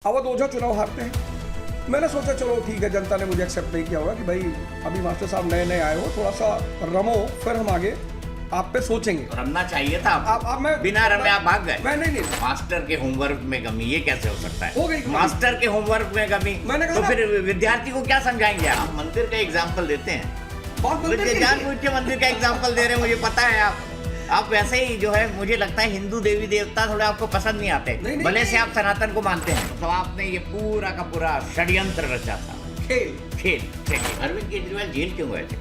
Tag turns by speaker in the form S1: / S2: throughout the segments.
S1: अवध ओझा चुनाव हारते हैं। मैंने सोचा चलो ठीक है, जनता ने मुझे एक्सेप्ट नहीं किया होगा कि भाई अभी मास्टर साहब नए नए आए हो, थोड़ा सा रमो, फिर हम आगे आप पे सोचेंगे।
S2: रमना चाहिए था
S1: आप मैं
S2: बिना रमे आप भाग गए।
S1: मैं नहीं
S2: मास्टर के होमवर्क में कमी, ये कैसे हो सकता है?
S1: हो गई
S2: मास्टर के होमवर्क में कमी,
S1: मैंने
S2: तो फिर विद्यार्थी को क्या समझाएंगे? आप मंदिर का एग्जाम्पल देते हैं, जानबूझ के मंदिर का एग्जाम्पल दे रहे हैं, मुझे पता है। आप वैसे ही जो है, मुझे लगता है हिंदू देवी देवता थोड़े आपको पसंद नहीं आते, भले से आप सनातन को मानते हैं। तो आपने ये पूरा का पूरा षड्यंत्र रचा था, खेल। अरविंद केजरीवाल जेल क्यों गए थे?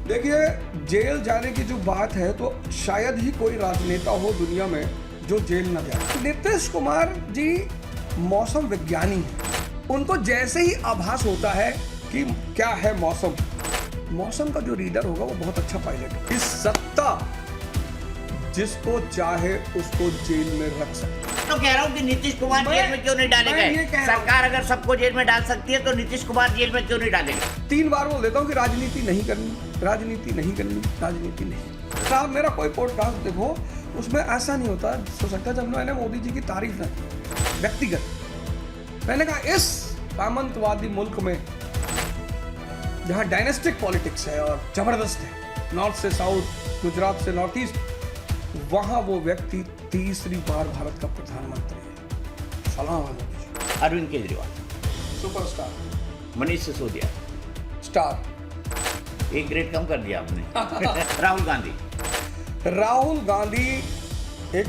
S1: देखिए, जेल जाने की जो बात है तो शायद ही कोई राजनेता हो दुनिया में जो जेल न जाए। नीतीश कुमार जी मौसम विज्ञानी है, उनको जैसे ही आभास होता है कि क्या है मौसम का जो रीडर होगा वो बहुत अच्छा पायलट है। इस सत्ता जिसको चाहे उसको जेल में रख सकता है।
S2: तो कह रहा हूँ कि नीतीश कुमार जेल में क्यों नहीं डाले गए? सरकार अगर सबको जेल में डाल सकती है तो नीतीश कुमार जेल में क्यों नहीं डालेंगे?
S1: 3 बार बोल देता हूँ कि राजनीति नहीं करनी। साहब, मेरा कोई पॉडकास्ट देखो, उसमें ऐसा नहीं होता। हो सकता है जब मैंने मोदी जी की तारीफ न की व्यक्तिगत, मैंने कहा इस सामंतवादी मुल्क में जहाँ डायनेस्टिक पॉलिटिक्स है और जबरदस्त है, नॉर्थ से साउथ, गुजरात से नॉर्थ ईस्ट, वहां वो व्यक्ति तीसरी बार भारत का प्रधानमंत्री है। सलाम अलैकुम।
S2: अरविंद केजरीवाल
S1: सुपरस्टार,
S2: मनीष सिसोदिया
S1: स्टार,
S2: एक ग्रेड कम कर दिया आपने। राहुल गांधी
S1: एक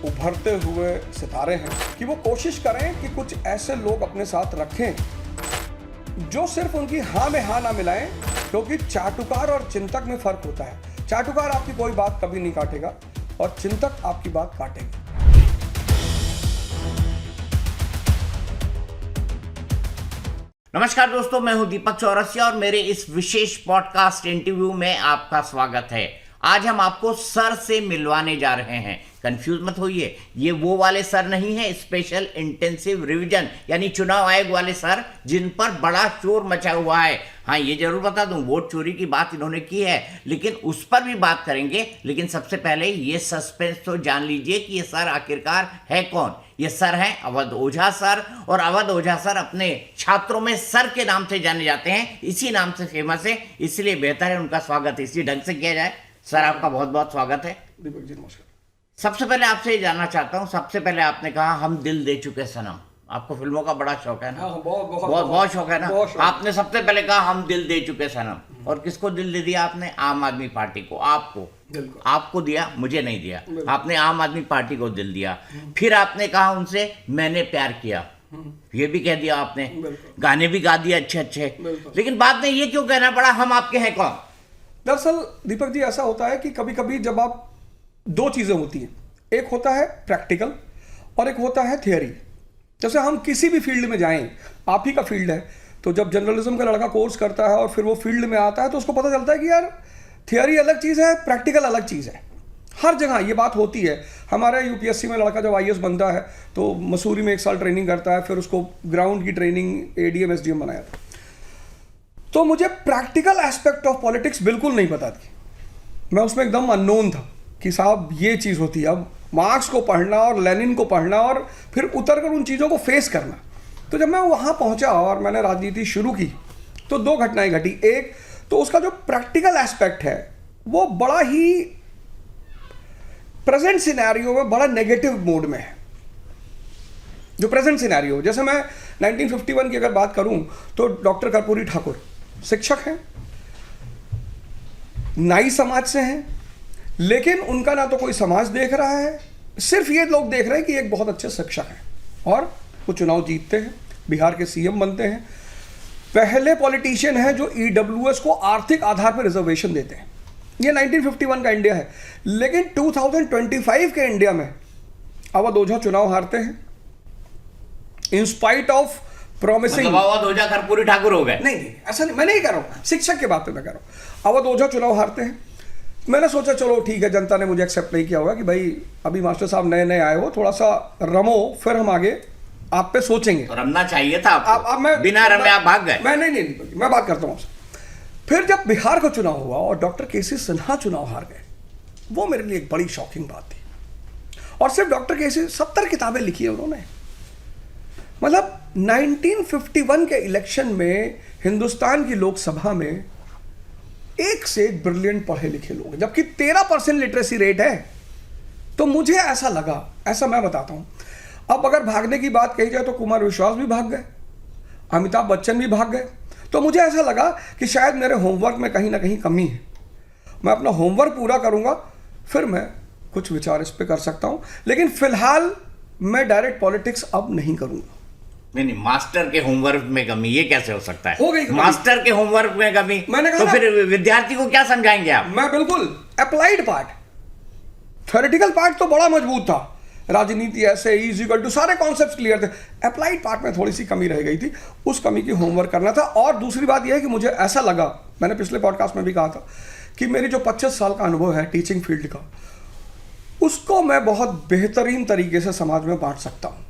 S1: उभरते हुए सितारे हैं कि वो कोशिश करें कि कुछ ऐसे लोग अपने साथ रखें जो सिर्फ उनकी हाँ में हाँ ना मिलाएं, क्योंकि चाटुकार और चिंतक में फर्क होता है। चाटुकार आपकी कोई बात कभी नहीं काटेगा और चिंतक आपकी बात काटेगा।
S2: नमस्कार दोस्तों, मैं हूं दीपक चौरसिया और मेरे इस विशेष पॉडकास्ट इंटरव्यू में आपका स्वागत है। आज हम आपको सर से मिलवाने जा रहे हैं। कंफ्यूज मत होइए, ये वो वाले सर नहीं है स्पेशल इंटेंसिव रिवीजन यानी चुनाव आयोग वाले सर जिन पर बड़ा शोर मचा हुआ है। हाँ, ये जरूर बता दूं, वोट चोरी की बात इन्होंने की है, लेकिन उस पर भी बात करेंगे। लेकिन सबसे पहले ये सस्पेंस तो जान लीजिए कि ये सर आखिरकार है कौन। ये सर हैं अवध ओझा सर, और अवध ओझा सर अपने छात्रों में सर के नाम से जाने जाते हैं, इसी नाम से फेमस है, इसलिए बेहतर है उनका स्वागत इसी ढंग से किया जाए। सर, आपका बहुत बहुत स्वागत है।
S1: दीपक जी नमस्कार।
S2: सबसे पहले आपसे ये जानना चाहता हूँ, सबसे पहले आपने कहा हम दिल दे चुके सनम। आपको फिल्मों का बड़ा शौक है ना?
S1: हाँ,
S2: बहुत शौक है ना? आपने सबसे पहले कहा हम दिल दे चुके सनम, और किसको दिल दे दिया आपने? आम आदमी पार्टी को। आपको दिया, मुझे नहीं दिया। आपने आम आदमी पार्टी को दिल दिया। फिर आपने कहा उनसे मैंने प्यार किया, ये भी कह दिया आपने, गाने भी गा दिए अच्छे, लेकिन बाद में ये क्यों कहना पड़ा हम आपके हैं कौन?
S1: दरअसल दीपक जी ऐसा होता है कि कभी कभी जब आप, 2 चीजें होती हैं, एक होता है प्रैक्टिकल और एक होता है थियरी। जैसे हम किसी भी फील्ड में जाएं, आप ही का फील्ड है, तो जब जर्नलिज्म का लड़का कोर्स करता है और फिर वो फील्ड में आता है तो उसको पता चलता है कि यार थियरी अलग चीज़ है, प्रैक्टिकल अलग चीज़ है। हर जगह ये बात होती है। हमारे यूपीएससी में लड़का जब आईएएस बनता है तो मसूरी में 1 साल ट्रेनिंग करता है, फिर उसको ग्राउंड की ट्रेनिंग एडीएम एसडीएम बनाया था। तो मुझे प्रैक्टिकल एस्पेक्ट ऑफ पॉलिटिक्स बिल्कुल नहीं पता थी, मैं उसमें एकदम अननोन था कि साहब ये चीज़ होती है। अब मार्क्स को पढ़ना और लेनिन को पढ़ना और फिर उतर कर उन चीज़ों को फेस करना। तो जब मैं वहाँ पहुँचा और मैंने राजनीति शुरू की तो 2 घटनाएं घटी। एक तो उसका जो प्रैक्टिकल एस्पेक्ट है वो बड़ा ही प्रेजेंट सिनेरियो में बड़ा नेगेटिव मोड में है। जो प्रेजेंट सिनेरियो, जैसे मैं 1951 की अगर बात करूं तो डॉक्टर कर्पूरी ठाकुर शिक्षक हैं, नाई समाज से हैं, लेकिन उनका ना तो कोई समाज देख रहा है, सिर्फ ये लोग देख रहे हैं कि एक बहुत अच्छे शिक्षक हैं और वो चुनाव जीतते हैं, बिहार के सीएम बनते हैं, पहले पॉलिटिशियन हैं जो ईडब्ल्यूएस को आर्थिक आधार पर रिजर्वेशन देते हैं। ये 1951 का इंडिया है। लेकिन 2025 के इंडिया में अवध ओझा चुनाव हारते हैं in spite of promising.
S2: Awadh Ojha Karpoori Thakur हो गए?
S1: नहीं, ऐसा नहीं, मैं नहीं कह रहा हूं, शिक्षक के बात पे मैं कह रहा हूं। अवध ओझा चुनाव हारते हैं। मैंने सोचा चलो ठीक है, जनता ने मुझे एक्सेप्ट नहीं किया होगा कि भाई अभी मास्टर साहब नए नए आए हो, थोड़ा सा रमो, फिर हम आगे आप पे सोचेंगे।
S2: तो रमना चाहिए था आपको।
S1: मैं
S2: बिना रमे आप भाग गए।
S1: मैं नहीं, मैं बात करता हूँ। फिर जब बिहार का चुनाव हुआ और डॉक्टर केसी सिन्हा चुनाव हार गए, वो मेरे लिए एक बड़ी शॉकिंग बात थी। और सिर्फ डॉक्टर केसी, 70 किताबें लिखी है उन्होंने, मतलब 1951 के इलेक्शन में हिंदुस्तान की लोकसभा में एक से एक ब्रिलियंट पढ़े लिखे लोग हैं, जबकि 13% लिटरेसी रेट है। तो मुझे ऐसा लगा, ऐसा मैं बताता हूं, अब अगर भागने की बात कही जाए तो कुमार विश्वास भी भाग गए, अमिताभ बच्चन भी भाग गए। तो मुझे ऐसा लगा कि शायद मेरे होमवर्क में कहीं ना कहीं कमी है। मैं अपना होमवर्क पूरा करूंगा, फिर मैं कुछ विचार इस पर कर सकता हूं, लेकिन फिलहाल मैं डायरेक्ट पॉलिटिक्स अब नहीं करूंगा।
S2: नहीं, मास्टर के होमवर्क में कमी, ये कैसे हो सकता है?
S1: हो गई कमी।
S2: मास्टर के होमवर्क में कमी,
S1: मैंने कहा
S2: तो
S1: ना,
S2: फिर विद्यार्थी को क्या समझाएंगे आप?
S1: मैं बिल्कुल अप्लाइड पार्ट, थ्योरेटिकल पार्ट तो बड़ा मजबूत था, राजनीति ऐसे इज इक्वल टू सारे कॉन्सेप्ट्स क्लियर थे। अप्लाइड पार्ट में थोड़ी सी कमी रह गई थी, उस कमी की होमवर्क करना था। और दूसरी बात यह है कि मुझे ऐसा लगा, मैंने पिछले पॉडकास्ट में भी कहा था कि मेरी जो 25 साल का अनुभव है टीचिंग फील्ड का, उसको मैं बहुत बेहतरीन तरीके से समाज में बांट सकता हूँ,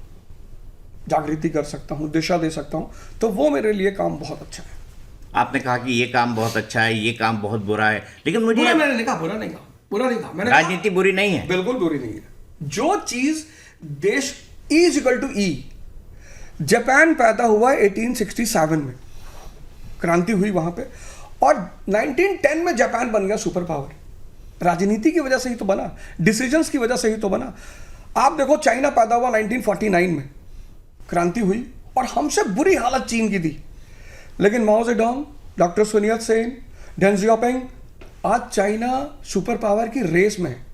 S1: जागृति कर सकता हूँ, दिशा दे सकता हूँ। तो वो मेरे लिए काम बहुत अच्छा है।
S2: आपने कहा कि ये काम बहुत अच्छा है, ये काम बहुत बुरा है, लेकिन मुझे
S1: मैंने नहीं कहा, बुरा नहीं कहा, बुरा नहीं कहा मैंने।
S2: राजनीति बुरी नहीं है,
S1: बिल्कुल बुरी नहीं है। जो चीज देश is equal to E, Japan पैदा हुआ 1867 में, क्रांति हुई वहां पे, और 1910 में जापान बन गया सुपर पावर। राजनीति की वजह से ही तो बना, डिसीजंस की वजह से ही तो बना। आप देखो, चाइना पैदा हुआ 1949 में, क्रांति हुई, और हमसे बुरी हालत चीन की थी, लेकिन Mao Zedong, doctor sun Yat-sen, Deng Xiaoping, आज चाइना सुपर पावर की रेस में है।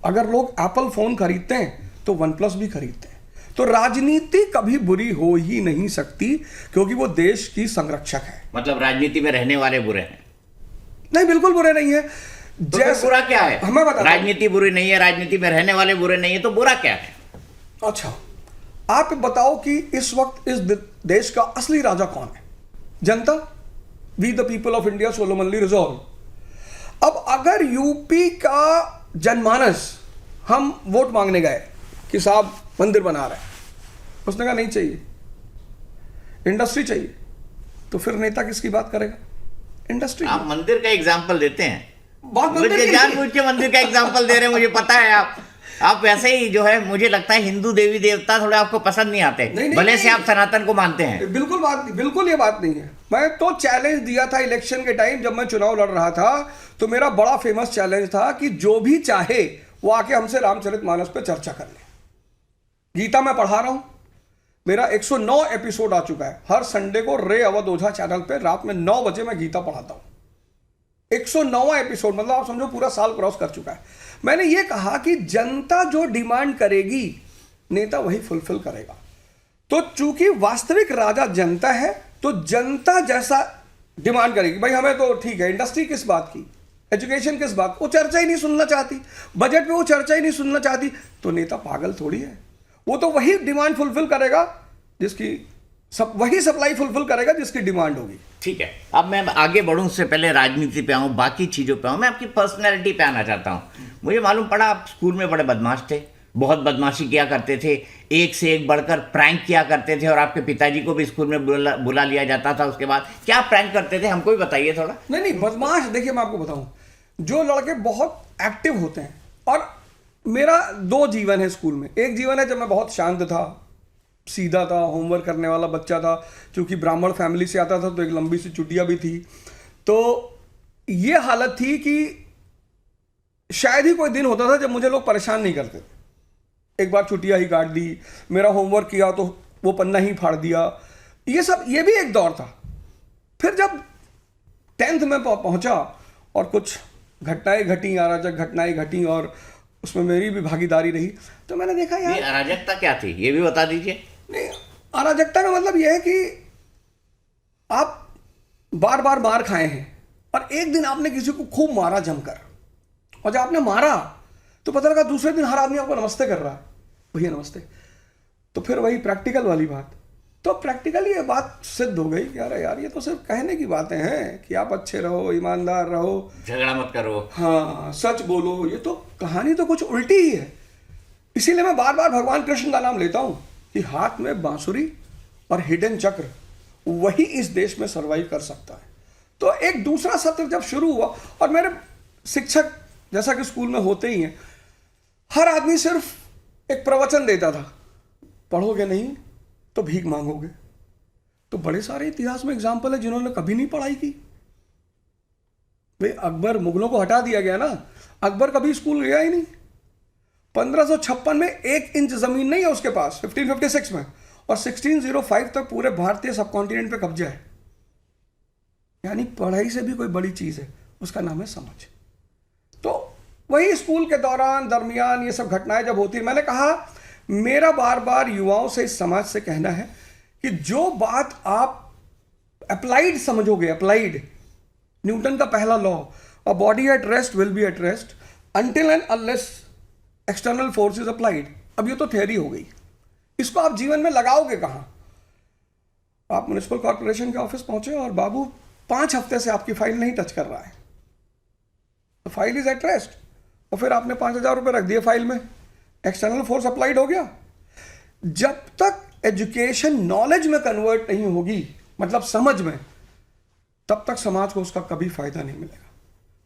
S1: अगर लोग एप्पल फोन खरीदते हैं तो वन प्लस भी खरीदते हैं। तो राजनीति कभी बुरी हो ही नहीं सकती, क्योंकि वो देश की संरक्षक है।
S2: मतलब राजनीति में रहने वाले बुरे हैं?
S1: नहीं, बिल्कुल बुरे नहीं है।
S2: तो फिर बुरा क्या है?
S1: हमें बता,
S2: राजनीति बुरी नहीं है, राजनीति में रहने वाले बुरे नहीं है, तो बुरा क्या है?
S1: अच्छा, आप बताओ कि इस वक्त इस देश का असली राजा कौन है? जनता, we the people of India solemnly resolve. अब अगर यूपी का जनमानस, हम वोट मांगने गए कि साहब मंदिर बना रहे हैं, उसने कहा नहीं चाहिए, इंडस्ट्री चाहिए, तो फिर नेता किसकी बात करेगा? इंडस्ट्री।
S2: आप मंदिर का एग्जाम्पल देते हैं,
S1: बात मंदिर की
S2: जानबूझ के मंदिर का एग्जाम्पल दे रहे हैं, मुझे पता है। आप वैसे ही जो है, मुझे लगता है हिंदू देवी देवता थोड़े आपको पसंद नहीं आते, भले से आप सनातन को मानते हैं।
S1: बिल्कुल बात नहीं, बिल्कुल ये बात नहीं है। मैं तो चैलेंज दिया था इलेक्शन के टाइम, जब मैं चुनाव लड़ रहा था, तो मेरा बड़ा फेमस चैलेंज था कि जो भी चाहे वो आके हमसे रामचरितमानस पे चर्चा कर ले। गीता मैं पढ़ा रहा हूं, मेरा 109 एपिसोड आ चुका है। हर संडे को रे अवध ओझा चैनल पे रात में 9 बजे मैं गीता पढ़ाता हूं। 109 एपिसोड, मतलब आप समझो पूरा साल क्रॉस कर चुका है। मैंने ये कहा कि जनता जो डिमांड करेगी, नेता वही फुलफिल करेगा। तो चूंकि वास्तविक राजा जनता है, तो जनता जैसा डिमांड करेगी। भाई हमें तो ठीक है, इंडस्ट्री किस बात की, एजुकेशन किस बात, वो चर्चा ही नहीं सुनना चाहती, बजट पे वो चर्चा ही नहीं सुनना चाहती, तो नेता पागल थोड़ी है। वो तो वही डिमांड फुलफिल करेगा जिसकी वही सप्लाई फुलफिल करेगा जिसकी डिमांड होगी।
S2: ठीक है, अब मैं आगे बढ़ूं, उससे पहले राजनीति पे आऊं, बाकी चीजों पे आऊं, मैं आपकी पर्सनैलिटी पे आना चाहता हूं। मुझे मालूम पड़ा आप स्कूल में बड़े बदमाश थे, बहुत बदमाशी किया करते थे, एक से एक बढ़कर प्रैंक किया करते थे, और आपके पिताजी को भी स्कूल में बुला लिया जाता था। उसके बाद क्या प्रैंक करते थे, हमको भी बताइए थोड़ा।
S1: नहीं, बदमाश, देखिए मैं आपको बताऊं, जो लड़के बहुत एक्टिव होते हैं, और मेरा 2 जीवन है स्कूल में। एक जीवन है जब मैं बहुत शांत था, सीधा था, होमवर्क करने वाला बच्चा था, क्योंकि ब्राह्मण फैमिली से आता था, तो एक लंबी सी चुटिया भी थी। तो ये हालत थी कि शायद ही कोई दिन होता था जब मुझे लोग परेशान नहीं करते थे। एक बार चुटिया ही काट दी, मेरा होमवर्क किया तो वो पन्ना ही फाड़ दिया, ये भी एक दौर था। फिर जब 10th में पहुंचा और कुछ घटनाएं घटी, अराजक घटनाएं घटी, और उसमें मेरी भी भागीदारी रही, तो मैंने देखा यार,
S2: अराजकता क्या थी ये भी बता दीजिए।
S1: नहीं, अराजकता का मतलब यह है कि आप बार बार मार खाए हैं, और एक दिन आपने किसी को खूब मारा जमकर, और जब आपने मारा तो पता लगा दूसरे दिन हर आदमी आपको नमस्ते कर रहा है, भैया नमस्ते। तो फिर वही प्रैक्टिकल वाली बात, तो प्रैक्टिकली ये बात सिद्ध हो गई कि अरे यार, ये तो सिर्फ कहने की बातें हैं कि आप अच्छे रहो, ईमानदार रहो,
S2: झगड़ा मत करो,
S1: हाँ सच बोलो, ये तो कहानी तो कुछ उल्टी ही है। इसीलिए मैं बार बार भगवान कृष्ण का नाम लेता हूं कि हाथ में बांसुरी और हिडन चक्र, वही इस देश में सर्वाइव कर सकता है। तो एक दूसरा सत्र जब शुरू हुआ, और मेरे शिक्षक जैसा कि स्कूल में होते ही हैं, हर आदमी सिर्फ एक प्रवचन देता था, पढ़ोगे नहीं तो भीख मांगोगे। तो बड़े सारे इतिहास में एग्जाम्पल है जिन्होंने कभी नहीं पढ़ाई की। भाई अकबर, मुगलों को हटा दिया गया ना, अकबर कभी स्कूल गया ही नहीं। 1556 में 1 इंच जमीन नहीं है उसके पास, 1556 में, और 1605 तक पूरे भारतीय सब कॉन्टिनेंट पे कब्जा है। यानी पढ़ाई से भी कोई बड़ी चीज है, उसका नाम है समझ। तो वही स्कूल के दौरान दरमियान ये सब घटनाएं जब होती है, मैंने कहा मेरा बार बार युवाओं से, इस समाज से कहना है कि जो बात आप अप्लाइड समझोगे, अप्लाइड, न्यूटन का पहला law, a body at rest will be at rest until and unless external force is applied. अब ये तो थ्योरी हो गई, इसको आप जीवन में लगाओगे कहां? आप म्युनिसिपल कॉर्पोरेशन के ऑफिस पहुंचे और बाबू 5 हफ्ते से आपकी फाइल नहीं टच कर रहा है, तो फाइल इज एट रेस्ट, और फिर आपने 5,000 रुपये रख दिए फाइल में, एक्सटर्नल फोर्स अप्लाइड हो गया। जब तक एजुकेशन नॉलेज में कन्वर्ट नहीं होगी, मतलब समझ में, तब तक समाज को उसका कभी फायदा नहीं मिलेगा।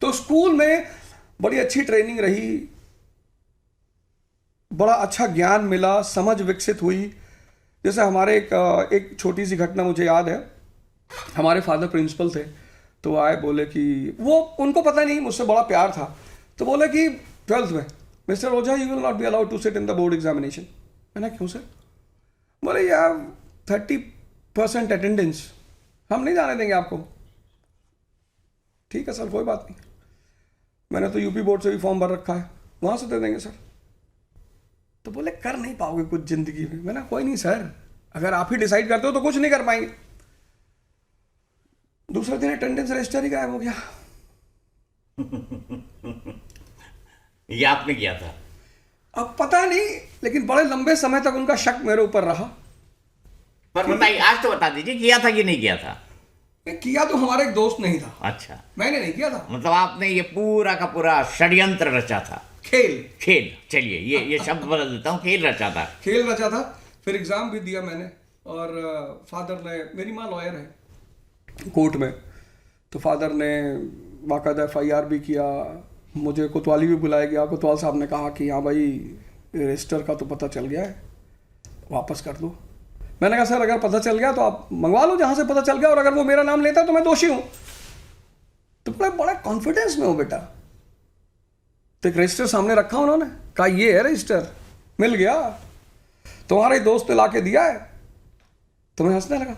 S1: तो स्कूल में बड़ी अच्छी ट्रेनिंग रही, बड़ा अच्छा ज्ञान मिला, समझ विकसित हुई। जैसे हमारे एक छोटी सी घटना मुझे याद है, हमारे फादर प्रिंसिपल थे, तो आए, बोले कि वो, उनको पता नहीं, मुझसे बड़ा प्यार था, तो बोले कि 12th में mister Ojha you will not be allowed to sit in the board examination. मैंने क्यों सर? बोले यार 30% अटेंडेंस, हम नहीं जाने देंगे आपको। ठीक है सर, कोई बात नहीं, मैंने तो यूपी बोर्ड से भी फॉर्म भर रखा है, वहां से दे देंगे सर। तो बोले कर नहीं पाओगे कुछ जिंदगी में। मैंने कोई नहीं सर, अगर आप ही डिसाइड करते हो तो कुछ नहीं कर पाएंगे। दूसरे दिन अटेंडेंस रजिस्टर ही गायब हो गया।
S2: ये आपने किया था?
S1: अब पता नहीं, लेकिन बड़े लंबे समय तक उनका शक मेरे ऊपर रहा।
S2: पर बताइए, आज तो बता दीजिए, किया था कि नहीं किया था?
S1: किया तो हमारा एक दोस्त नहीं था।
S2: अच्छा,
S1: मैंने नहीं किया था।
S2: मतलब आपने ये पूरा का पूरा षड्यंत्र रचा था? खेल, चलिए ये शब्द बदल देता हूँ, खेल रचा था।
S1: खेल रचा था। फिर एग्जाम भी दिया मैंने, और फादर ने, मेरी माँ लॉयर है कोर्ट में, तो फादर ने बाकायदा FIR भी किया, मुझे कोतवाली भी बुलाया गया। कोतवाल साहब ने कहा कि हाँ भाई रजिस्टर का तो पता चल गया है, वापस कर दो। मैंने कहा सर अगर पता चल गया तो आप मंगवा लो जहाँ से पता चल गया, और अगर वो मेरा नाम लेता तो मैं दोषी हूँ। तो बड़ा कॉन्फिडेंस में हो बेटा। तो एक रजिस्टर सामने रखा उन्होंने, कहा ये है रजिस्टर, मिल गया, तुम्हारे दोस्त ने ला के दिया है। तो मैं हंसने लगा।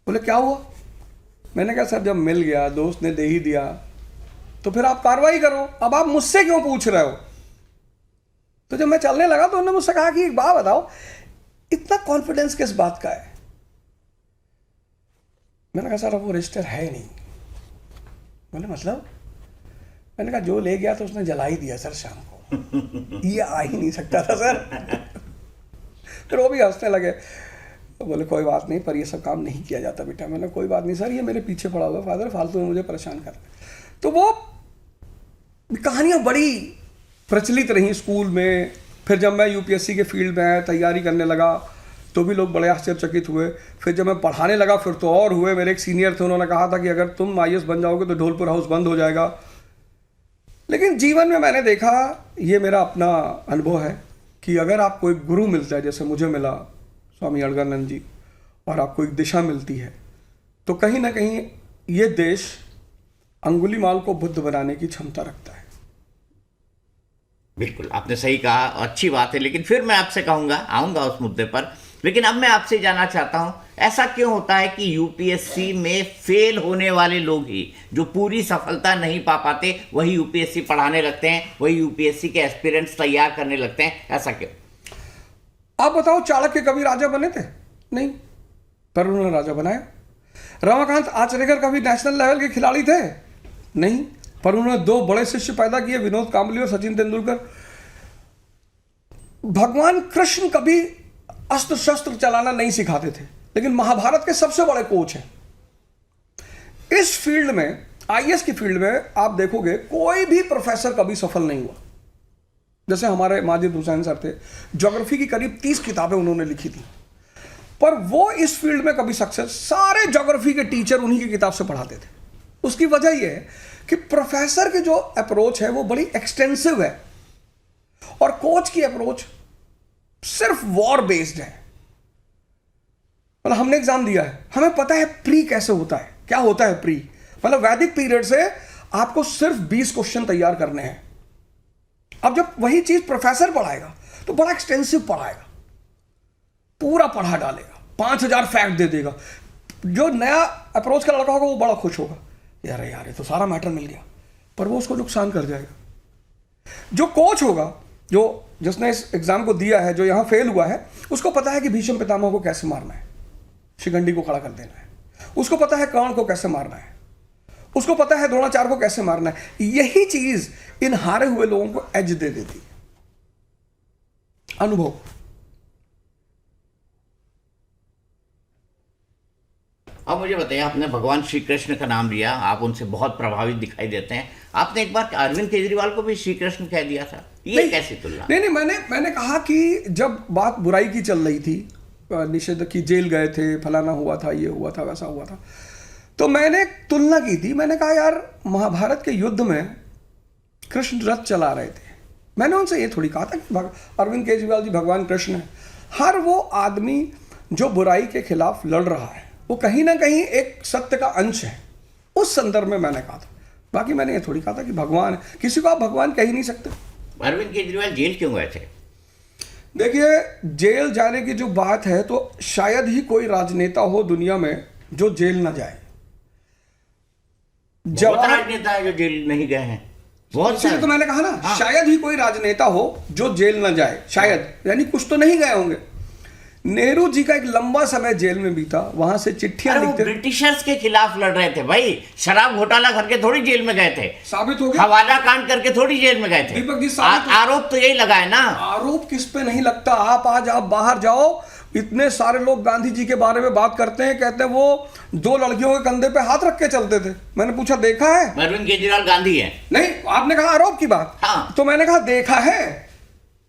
S1: बोले क्या हुआ? मैंने कहा सर जब मिल गया, दोस्त ने दे ही दिया, तो फिर आप कार्रवाई करो, अब आप मुझसे क्यों पूछ रहे हो? तो जब मैं चलने लगा तो उन्होंने मुझसे कहा कि एक बात बताओ, इतना कॉन्फिडेंस किस बात का है? मैंने कहा सर अब वो रजिस्टर है नहीं। बोले मतलब? मैंने कहा जो ले गया तो उसने जला ही दिया सर शाम को, ये आ ही नहीं सकता था सर। फिर वो भी हंसने लगे। तो बोले कोई बात नहीं, पर ये सब काम नहीं किया जाता बेटा। मैंने कोई बात नहीं सर, ये मेरे पीछे पड़ा हुआ फादर, फालतू में मुझे परेशान कर। तो वो कहानियां बड़ी प्रचलित रही स्कूल में। फिर जब मैं UPSC के फील्ड में तैयारी करने लगा तो भी लोग बड़े आश्चर्यचकित हुए। फिर जब मैं पढ़ाने लगा फिर तो और हुए। मेरे एक सीनियर थे, उन्होंने कहा था कि अगर तुम IAS बन जाओगे तो ढोलपुर हाउस बंद हो जाएगा। लेकिन जीवन में मैंने देखा, ये मेरा अपना अनुभव है, कि अगर आप कोई गुरु मिलता है, जैसे मुझे मिला स्वामी अड़गड़ानंद जी, और आपको एक दिशा मिलती है, तो कहीं ना कहीं ये देश अंगुलीमाल को बुद्ध बनाने की क्षमता रखता है।
S2: बिल्कुल, आपने सही कहा, अच्छी बात है। लेकिन फिर मैं आपसे कहूँगा, आऊँगा उस मुद्दे पर, लेकिन अब मैं आपसे जानना चाहता हूँ, ऐसा क्यों होता है कि UPSC में फेल होने वाले लोग ही, जो पूरी सफलता नहीं पा पाते, वही UPSC पढ़ाने लगते हैं, वही UPSC के एस्पिरेंट्स तैयार करने लगते हैं? ऐसा क्यों?
S1: आप बताओ, चाणक्य कभी राजा बने थे? नहीं, पर उन्होंने राजा बनाया। रमाकांत आचरेकर कभी नेशनल लेवल के खिलाड़ी थे? नहीं, पर उन्होंने 2 बड़े शिष्य पैदा किए, विनोद कांबली और सचिन तेंदुलकर। भगवान कृष्ण कभी अस्त्र शस्त्र चलाना नहीं सिखाते थे, लेकिन महाभारत के सबसे बड़े कोच हैं। इस फील्ड में, IAS की फील्ड में आप देखोगे कोई भी प्रोफेसर कभी सफल नहीं हुआ। जैसे हमारे माजिद हुसैन सर थे, ज्योग्राफी की करीब 30 किताबें उन्होंने लिखी थी, पर वो इस फील्ड में कभी सक्सेस, सारे ज्योग्राफी के टीचर उन्हीं की किताब से पढ़ाते थे। उसकी वजह यह है कि प्रोफेसर की जो अप्रोच है वो बड़ी एक्सटेंसिव है, और कोच की अप्रोच सिर्फ वॉर बेस्ड है। मतलब हमने एग्जाम दिया है, हमें पता है प्री कैसे होता है, क्या होता है प्री। मतलब वैदिक पीरियड से आपको सिर्फ 20 क्वेश्चन तैयार करने हैं। अब जब वही चीज प्रोफेसर पढ़ाएगा तो बड़ा एक्सटेंसिव पढ़ाएगा, पूरा पढ़ा डालेगा, 5000 फैक्ट दे देगा। जो नया अप्रोच का लड़का होगा वो बड़ा खुश होगा, यार ये तो सारा मैटर मिल गया, पर वो उसको नुकसान कर जाएगा। जो कोच होगा, जो जिसने इस एग्जाम को दिया है, जो यहां फेल हुआ है, उसको पता है कि भीष्म पितामह को कैसे मारना है, शिखंडी को खड़ा कर देना है, उसको पता है कर्ण को कैसे मारना है, उसको पता है द्रोणाचार्य को कैसे मारना है। यही चीज इन हारे हुए लोगों को एज दे देती है, अनुभव।
S2: अब मुझे बताइए, आपने भगवान श्री कृष्ण का नाम लिया, आप उनसे बहुत प्रभावित दिखाई देते हैं। आपने एक बार अरविंद केजरीवाल को भी श्री कृष्ण कह दिया था, ये कैसी तुलना?
S1: नहीं, मैंने कहा कि जब बात बुराई की चल रही थी, निषेध की, जेल गए थे, फलाना हुआ था, ये हुआ था, वैसा हुआ था, तो मैंने तुलना की थी। मैंने कहा यार, महाभारत के युद्ध में कृष्ण रथ चला रहे थे। मैंने उनसे ये थोड़ी कहा था कि अरविंद केजरीवाल जी भगवान कृष्ण है। हर वो आदमी जो बुराई के खिलाफ लड़ रहा है वो कहीं ना कहीं एक सत्य का अंश है, उस संदर्भ में मैंने कहा था। बाकी मैंने ये थोड़ी कहा था कि भगवान है, किसी को आप भगवान कह ही नहीं सकते।
S2: अरविंद केजरीवाल जेल क्यों गए थे?
S1: देखिए, जेल जाने की जो बात है, तो शायद ही कोई राजनेता हो दुनिया में जो जेल ना जाए।
S2: बहुत राजनेता है जो जेल नहीं गए हैं, बहुत सारे।
S1: तो मैंने कहा ना,
S2: हाँ।
S1: शायद ही कोई राजनेता हो जो जेल ना जाए, शायद, यानी कुछ तो नहीं गए होंगे। नेहरू जी का एक लंबा समय जेल में बीता, वहां से चिट्ठियां लिखते।
S2: ब्रिटिशर्स के खिलाफ लड़ रहे थे भाई, शराब घोटाला करके थोड़ी जेल में गए थे,
S1: साबित हो गया।
S2: हवाला कांड करके थोड़ी जेल में गए थे।
S1: दीपक जी,
S2: आरोप तो यही लगा है ना।
S1: आरोप किस पे नहीं लगता। आप आज आप बाहर जाओ, इतने सारे लोग गांधी जी के बारे में बात करते हैं, कहते हैं वो 2 लड़कियों के कंधे पे हाथ रख के चलते थे। मैंने पूछा देखा है?
S2: अरविंद केजरीवाल गांधी है।
S1: नहीं, आपने कहा आरोप की बात।
S2: हाँ।
S1: तो मैंने कहा देखा है,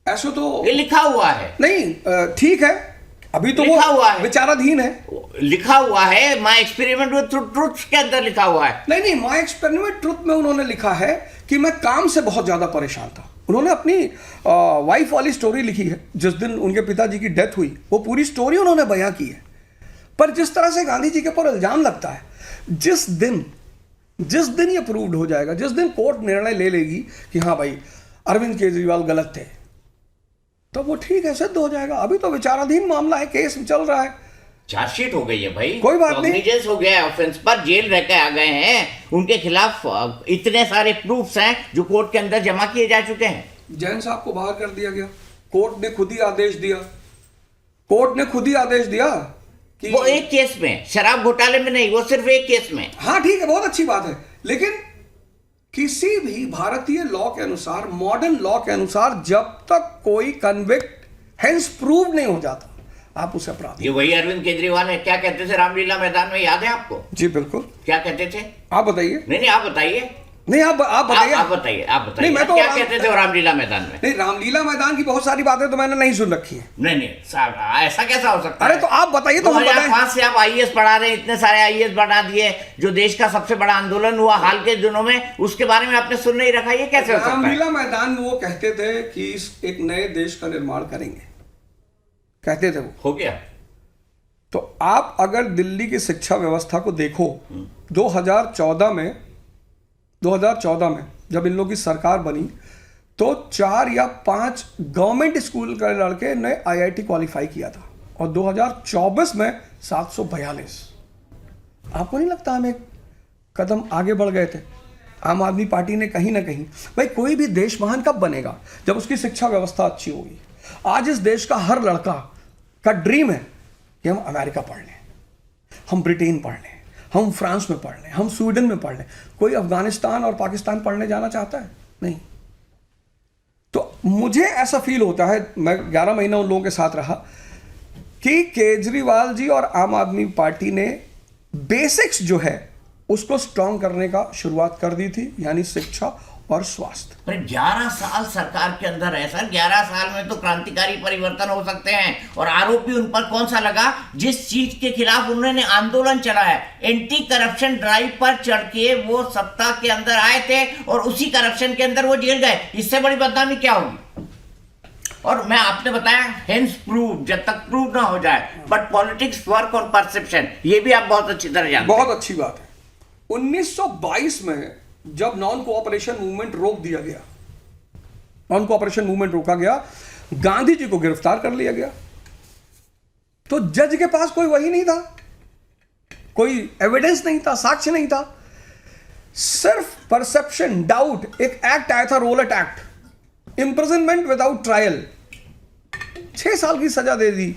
S1: ऐसे तो
S2: ये लिखा हुआ है।
S1: नहीं, ठीक है, अभी तो
S2: लिखा हुआ
S1: वो
S2: है,
S1: विचाराधीन है।
S2: लिखा हुआ है, माय एक्सपेरिमेंट विद ट्रुथ के अंदर लिखा हुआ है।
S1: नहीं, माय एक्सपेरिमेंट ट्रुथ में उन्होंने लिखा है कि मैं काम से बहुत ज्यादा परेशान था। उन्होंने अपनी वाइफ वाली स्टोरी लिखी है, जिस दिन उनके पिताजी की डेथ हुई, वो पूरी स्टोरी उन्होंने बयां की है। पर जिस तरह से गांधी जी के ऊपर इल्जाम लगता है, जिस दिन ये प्रूव्ड हो जाएगा, जिस दिन कोर्ट निर्णय ले लेगी कि हाँ भाई अरविंद केजरीवाल गलत थे, तो वो ठीक है, सिद्ध हो जाएगा। अभी तो विचाराधीन मामला है, केस चल रहा है,
S2: चार्जशीट हो गई है भाई,
S1: कोई बात नहीं,
S2: कॉग्निजेंस हो गया है, ऑफेंस पर जेल रह के आ गए हैं, उनके खिलाफ इतने सारे प्रूफ्स हैं जो कोर्ट के अंदर जमा किए जा चुके हैं।
S1: जैन साहब को बाहर कर दिया गया, कोर्ट ने खुद ही आदेश दिया, कोर्ट ने खुद ही आदेश दिया कि
S2: वो एक केस में, शराब घोटाले में नहीं, वो सिर्फ एक केस में।
S1: हाँ ठीक है, बहुत अच्छी बात है, लेकिन किसी भी भारतीय लॉ के अनुसार, मॉडर्न लॉ के अनुसार, जब तक कोई कन्विक्ट हेंस प्रूव नहीं हो जाता, आप उसे अपराधी।
S2: ये वही अरविंद केजरीवाल है, क्या कहते थे रामलीला मैदान में, याद है आपको?
S1: जी बिल्कुल।
S2: क्या कहते थे?
S1: आप बताइए।
S2: नहीं, आप बताइए।
S1: नहीं, आप बताइए।
S2: आप बताइए।
S1: नहीं, मैं तो
S2: क्या कहते थे रामलीला मैदान में?
S1: नहीं, रामलीला मैदान की बहुत सारी बातें तो मैंने नहीं सुन रखी है।
S2: नहीं, ऐसा कैसा हो सकता है?
S1: अरे तो आप बताइए, तो हम बताएं।
S2: 2005 से आप आईएएस पढ़ा रहे हैं, इतने सारे आईएएस बना दिए, जो देश का सबसे बड़ा आंदोलन हुआ हाल के दिनों में, उसके बारे में आपने सुन नहीं रखा, ये कैसे हो सकता है?
S1: रामलीला मैदान में वो कहते थे कि एक नए देश का निर्माण करेंगे, कहते थे वो।
S2: हो गया।
S1: तो आप अगर दिल्ली की शिक्षा व्यवस्था को देखो, 2014 में जब इन लोगों की सरकार बनी, तो 4 या 5 गवर्नमेंट स्कूल के लड़के ने आईआईटी क्वालिफाई किया था, और 2024 में 742। आपको नहीं लगता हम एक कदम आगे बढ़ गए थे? आम आदमी पार्टी ने कहीं ना कहीं, भाई कोई भी देश महान कब बनेगा? जब उसकी शिक्षा व्यवस्था अच्छी होगी। आज इस देश का हर लड़का का ड्रीम है कि हम अमेरिका पढ़ लें, हम ब्रिटेन पढ़ लें, हम फ्रांस में पढ़ लें, हम स्वीडन में पढ़ लें। कोई अफगानिस्तान और पाकिस्तान पढ़ने जाना चाहता है? नहीं। तो मुझे ऐसा फील होता है, मैं 11 महीना उन लोगों के साथ रहा, कि केजरीवाल जी और आम आदमी पार्टी ने बेसिक्स जो है उसको स्ट्रॉन्ग करने का शुरुआत कर दी थी, यानी शिक्षा और स्वास्थ्य।
S2: पर 11 साल सरकार के अंदर है सर, 11 साल में तो क्रांतिकारी परिवर्तन हो सकते हैं। और आरोप भी उन पर कौन सा लगा? जिस चीज के खिलाफ उन्होंने आंदोलन चलाया, एंटी करप्शन ड्राइव पर चढ़ के वो सत्ता के अंदर आए थे, और उसी करप्शन के अंदर वो जेल गए। इससे बड़ी बदनामी क्या होगी? और मैं आपने बताया हेंस प्रूव, जब तक प्रूव ना हो जाए, but politics work on perception, ये भी आप बहुत अच्छी तरह जानते हैं।
S1: बहुत अच्छी बात है। 1922 में जब नॉन कोऑपरेशन मूवमेंट रोक दिया गया, नॉन कोऑपरेशन मूवमेंट रोका गया, गांधी जी को गिरफ्तार कर लिया गया, तो जज के पास कोई वही नहीं था, कोई एविडेंस नहीं था, साक्ष्य नहीं था, सिर्फ परसेप्शन, डाउट। एक एक्ट आया था, Rowlatt act, imprisonment without trial, 6 साल की सजा दे दी।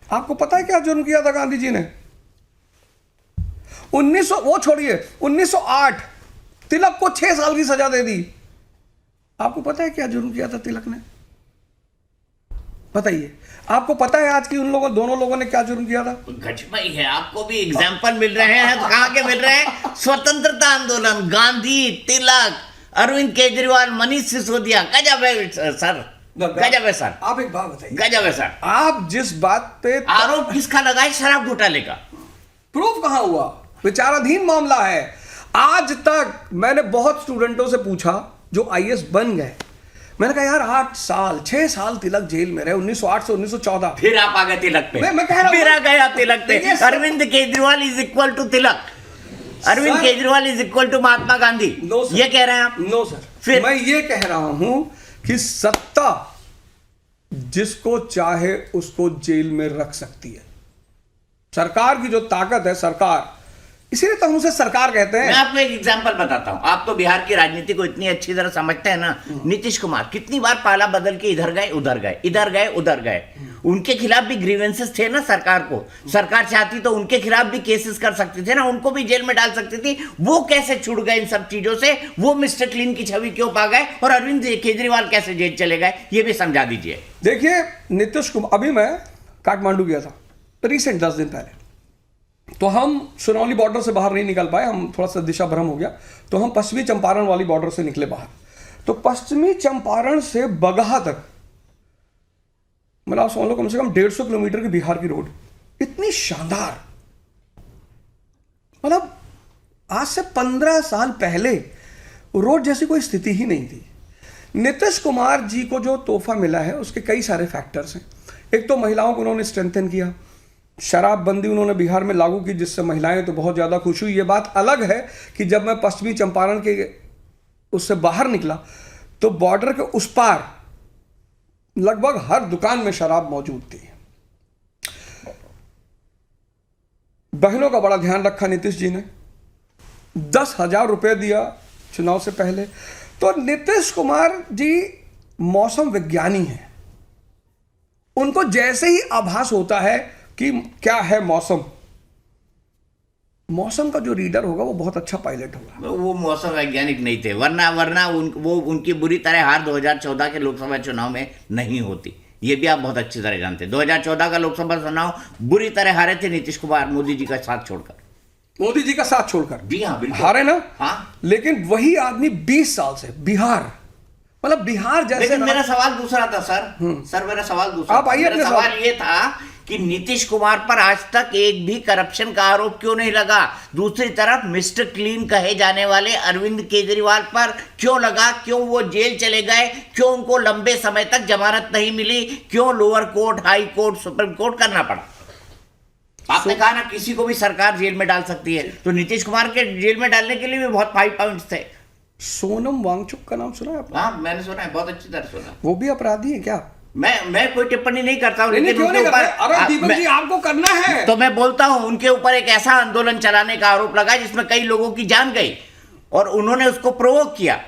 S1: आपको पता है क्या जुर्म किया था गांधी जी ने? 1900, वो छोड़िए, 1908 तिलक को 6 साल की सजा दे दी। आपको पता है क्या जुर्म किया था तिलक ने? बताइए, आपको पता है आज की उन लोगों, दोनों लोगों ने क्या जुर्म किया था?
S2: गजबई है, आपको भी एग्जाम्पल मिल रहे हैं, तो कहां के मिल रहे हैं? स्वतंत्रता आंदोलन, गांधी, तिलक, अरविंद केजरीवाल, मनीष सिसोदिया। गजब है सर, गजब है सर।
S1: आप एक बात बताइए,
S2: गजब है सर।
S1: आप जिस बात पे
S2: आरोप किसका लगाए? शराब घोटाले का।
S1: प्रूफ कहां हुआ? विचाराधीन मामला है। आज तक मैंने बहुत स्टूडेंटों से पूछा जो आईएएस बन गए, मैंने कहा यार 8 साल 6 साल तिलक जेल में रहे, 1908 से 1914।
S2: फिर आप आ गए तिलक पे।
S1: मैं कह रहा हूं,
S2: फिर आ गए आप तिलक पे।
S1: देखिए sir,
S2: Arvind Kejriwal is equal to Tilak, Arvind Kejriwal is equal to Mahatma Gandhi.
S1: No sir,
S2: ये कह रहे हैं आप?
S1: नो सर,
S2: फिर
S1: मैं ये कह रहा हूं कि सत्ता जिसको चाहे उसको जेल में रख सकती है। सरकार की जो ताकत है, सरकार, इसीलिए तो हम उसे सरकार कहते हैं।
S2: मैं आपको एक एग्जांपल बताता हूं। आप तो बिहार की राजनीति को इतनी अच्छी तरह समझते हैं ना। नीतीश कुमार कितनी बार पाला बदल के इधर गए उधर गए, इधर गए उधर गए। उनके खिलाफ भी ग्रीवेंसेस थे ना सरकार को। सरकार चाहती तो उनके खिलाफ भी केसेस कर सकती थे ना, उनको भी जेल में डाल सकती थी। वो कैसे छुड़ गए इन सब चीजों से? वो मिस्टर क्लीन की छवि क्यों पा गए? और अरविंद केजरीवाल कैसे जेल चले गए? ये भी समझा दीजिए।
S1: देखिए नीतीश कुमार, अभी मैं काठमांडू गया था रिसेंट 10 दिन पहले, तो हम सुनौली बॉर्डर से बाहर नहीं निकल पाए, हम थोड़ा सा दिशा भ्रम हो गया, तो हम पश्चिमी चंपारण वाली बॉर्डर से निकले बाहर। तो पश्चिमी चंपारण से बगहा तक, मतलब आप समझ लो कम से कम 150 किलोमीटर की बिहार की रोड, इतनी शानदार, मतलब आज से 15 साल पहले रोड जैसी कोई स्थिति ही नहीं थी। नीतीश कुमार जी को जो तोहफा मिला है उसके कई सारे फैक्टर्स हैं। एक तो महिलाओं को उन्होंने स्ट्रेंथन किया, शराबबंदी उन्होंने बिहार में लागू की, जिससे महिलाएं तो बहुत ज़्यादा खुश हुई। ये बात अलग है कि जब मैं पश्चिमी चंपारण के उससे बाहर निकला तो बॉर्डर के उस पार लगभग हर दुकान में शराब मौजूद थी। बहनों का बड़ा ध्यान रखा नीतीश जी ने, 10,000 रुपये दिया चुनाव से पहले। तो नीतीश कुमार जी मौसम विज्ञानी हैं, उनको जैसे ही आभास होता है कि क्या है मौसम, मौसम का जो रीडर होगा वो बहुत अच्छा पायलट होगा।
S2: वो मौसम वैज्ञानिक नहीं थे, वरना वो उनकी बुरी तरह हार 2014 के लोकसभा चुनाव में नहीं होती। ये भी आप बहुत अच्छी तरह जानते हैं। 2014 का लोकसभा चुनाव बुरी तरह हारे थे नीतीश कुमार मोदी जी का साथ छोड़कर।
S1: मोदी जी का साथ छोड़कर,
S2: जी हाँ, बिल्कुल
S1: हारे ना।
S2: हाँ,
S1: लेकिन वही आदमी 20 साल से बिहार, मतलब बिहार जैसे।
S2: लेकिन मेरा सवाल दूसरा था सर मेरा सवाल दूसरा
S1: आप आइए।
S2: मेरा सवाल ये था कि नीतीश कुमार पर आज तक एक भी करप्शन का आरोप क्यों नहीं लगा? दूसरी तरफ मिस्टर क्लीन कहे जाने वाले अरविंद केजरीवाल पर क्यों लगा? क्यों वो जेल चले गए? क्यों उनको लंबे समय तक जमानत नहीं मिली? क्यों lower court, high court, supreme court करना पड़ा? आपने कहा ना किसी को भी सरकार जेल में डाल सकती है, तो नीतीश कुमार के जेल में डालने के लिए भी बहुत 5 पॉइंट्स थे।
S1: सोनम वांगचुक का नाम सुना है आपने?
S2: हाँ, मैंने सुना है, बहुत अच्छी तरह सुना।
S1: वो भी अपराधी है क्या?
S2: मैं कोई टिप्पणी नहीं करता हूँ,
S1: लेकिन
S2: लेकिन उनके ऊपर
S1: अरे दीपक जी आपको करना है।
S2: तो मैं बोलता हूं उनके ऊपर एक ऐसा आंदोलन चलाने का आरोप लगा जिसमें कई लोगों की जान गई और उन्होंने उसको प्रोवोक किया।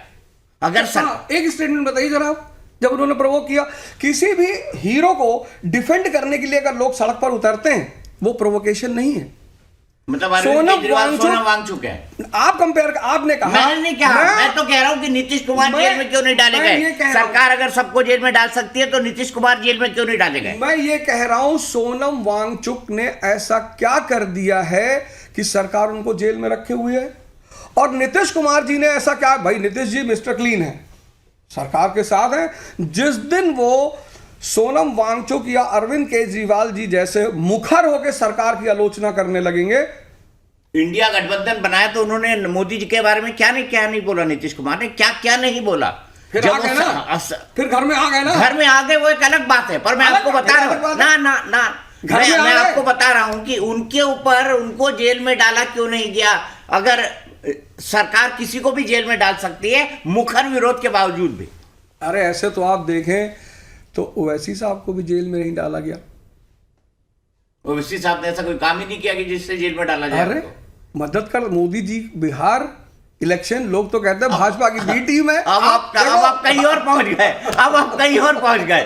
S2: अगर
S1: एक स्टेटमेंट बताइए जरा, जब उन्होंने प्रोवोक किया, किसी भी हीरो को डिफेंड करने के लिए अगर लोग सड़क पर उतरते हैं वो प्रोवोकेशन नहीं है।
S2: मतलब सोनम वांगचुक है।
S1: आप कंपेयर, आपने कहा,
S2: मैंने नहीं कहा, मैं तो कह रहा हूं कि नीतीश कुमार जेल में क्यों नहीं डाले गए? सरकार अगर सबको जेल में डाल सकती है तो नीतीश कुमार जेल में क्यों नहीं डाले गए?
S1: मैं ये कह रहा हूं सोनम वांगचुक ने ऐसा क्या कर दिया है कि सरकार उनको जेल में रखे हुए है? और नीतीश कुमार जी ने ऐसा क्या? भाई नीतीश जी मिस्टर क्लीन है, सरकार के साथ है। जिस दिन वो सोनम वांगचुक या अरविंद केजरीवाल जी जैसे मुखर होकर सरकार की आलोचना करने लगेंगे।
S2: इंडिया गठबंधन बनाया तो उन्होंने मोदी जी के बारे में क्या नहीं बोला? नीतीश कुमार ने क्या नहीं बोला?
S1: फिर
S2: जब
S1: आ गए
S2: वो
S1: ना, फिर घर में आ गए ना,
S2: घर में आ गए वो एक अलग बात है, पर मैं आपको बता रहा हूँ ना
S1: घर में
S2: मैं
S1: आ गए।
S2: आपको बता रहा हूँ कि उनके ऊपर उनको जेल में डाला क्यों नहीं गया। अगर सरकार किसी को भी जेल में डाल सकती है मुखर विरोध के बावजूद भी।
S1: अरे ऐसे तो आप देखें तो ओवैसी साहब को भी जेल में नहीं डाला गया।
S2: ओवैसी साहब ने ऐसा कोई काम ही नहीं किया कि जिससे जेल में डाला जाए।
S1: अरे मदद कर मोदी जी, बिहार इलेक्शन, लोग तो कहते हैं भाजपा की बी टीम है।
S2: अब आप कहीं और पहुंच गए, अब आप कहीं और पहुंच गए।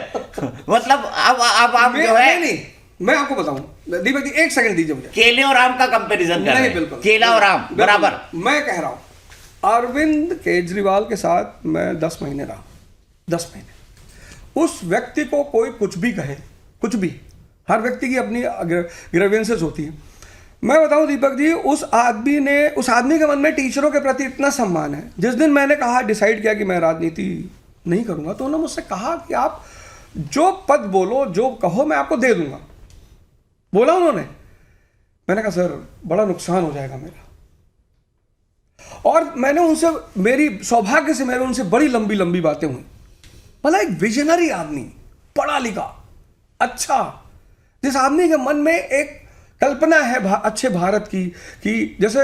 S2: मतलब अब आप जो है,
S1: नहीं, मैं आपको बताऊं दीपक जी, एक सेकंड दीजिए मुझे।
S2: केले और आम का कंपैरिजन कर रहे हैं।
S1: बिल्कुल
S2: केला और आम बराबर।
S1: मैं कह रहा हूं अरविंद केजरीवाल के साथ मैं 10 महीने रहा, 10 महीने। उस व्यक्ति को कोई कुछ भी कहे, कुछ भी, हर व्यक्ति की अपनी ग्रेवियंसेस होती है। मैं बताऊं दीपक जी, उस आदमी के मन में टीचरों के प्रति इतना सम्मान है। जिस दिन मैंने कहा, डिसाइड किया कि मैं राजनीति नहीं करूंगा, तो उन्होंने मुझसे कहा कि आप जो पद बोलो, जो कहो, मैं आपको दे दूंगा। बोला उन्होंने। मैंने कहा सर बड़ा नुकसान हो जाएगा मेरा। और मैंने उनसे, मेरी सौभाग्य से मेरे उनसे बड़ी लंबी लंबी बातें हुई। मतलब एक विजनरी आदमी, पढ़ा लिखा, अच्छा, जिस आदमी के मन में एक कल्पना है अच्छे भारत की, कि जैसे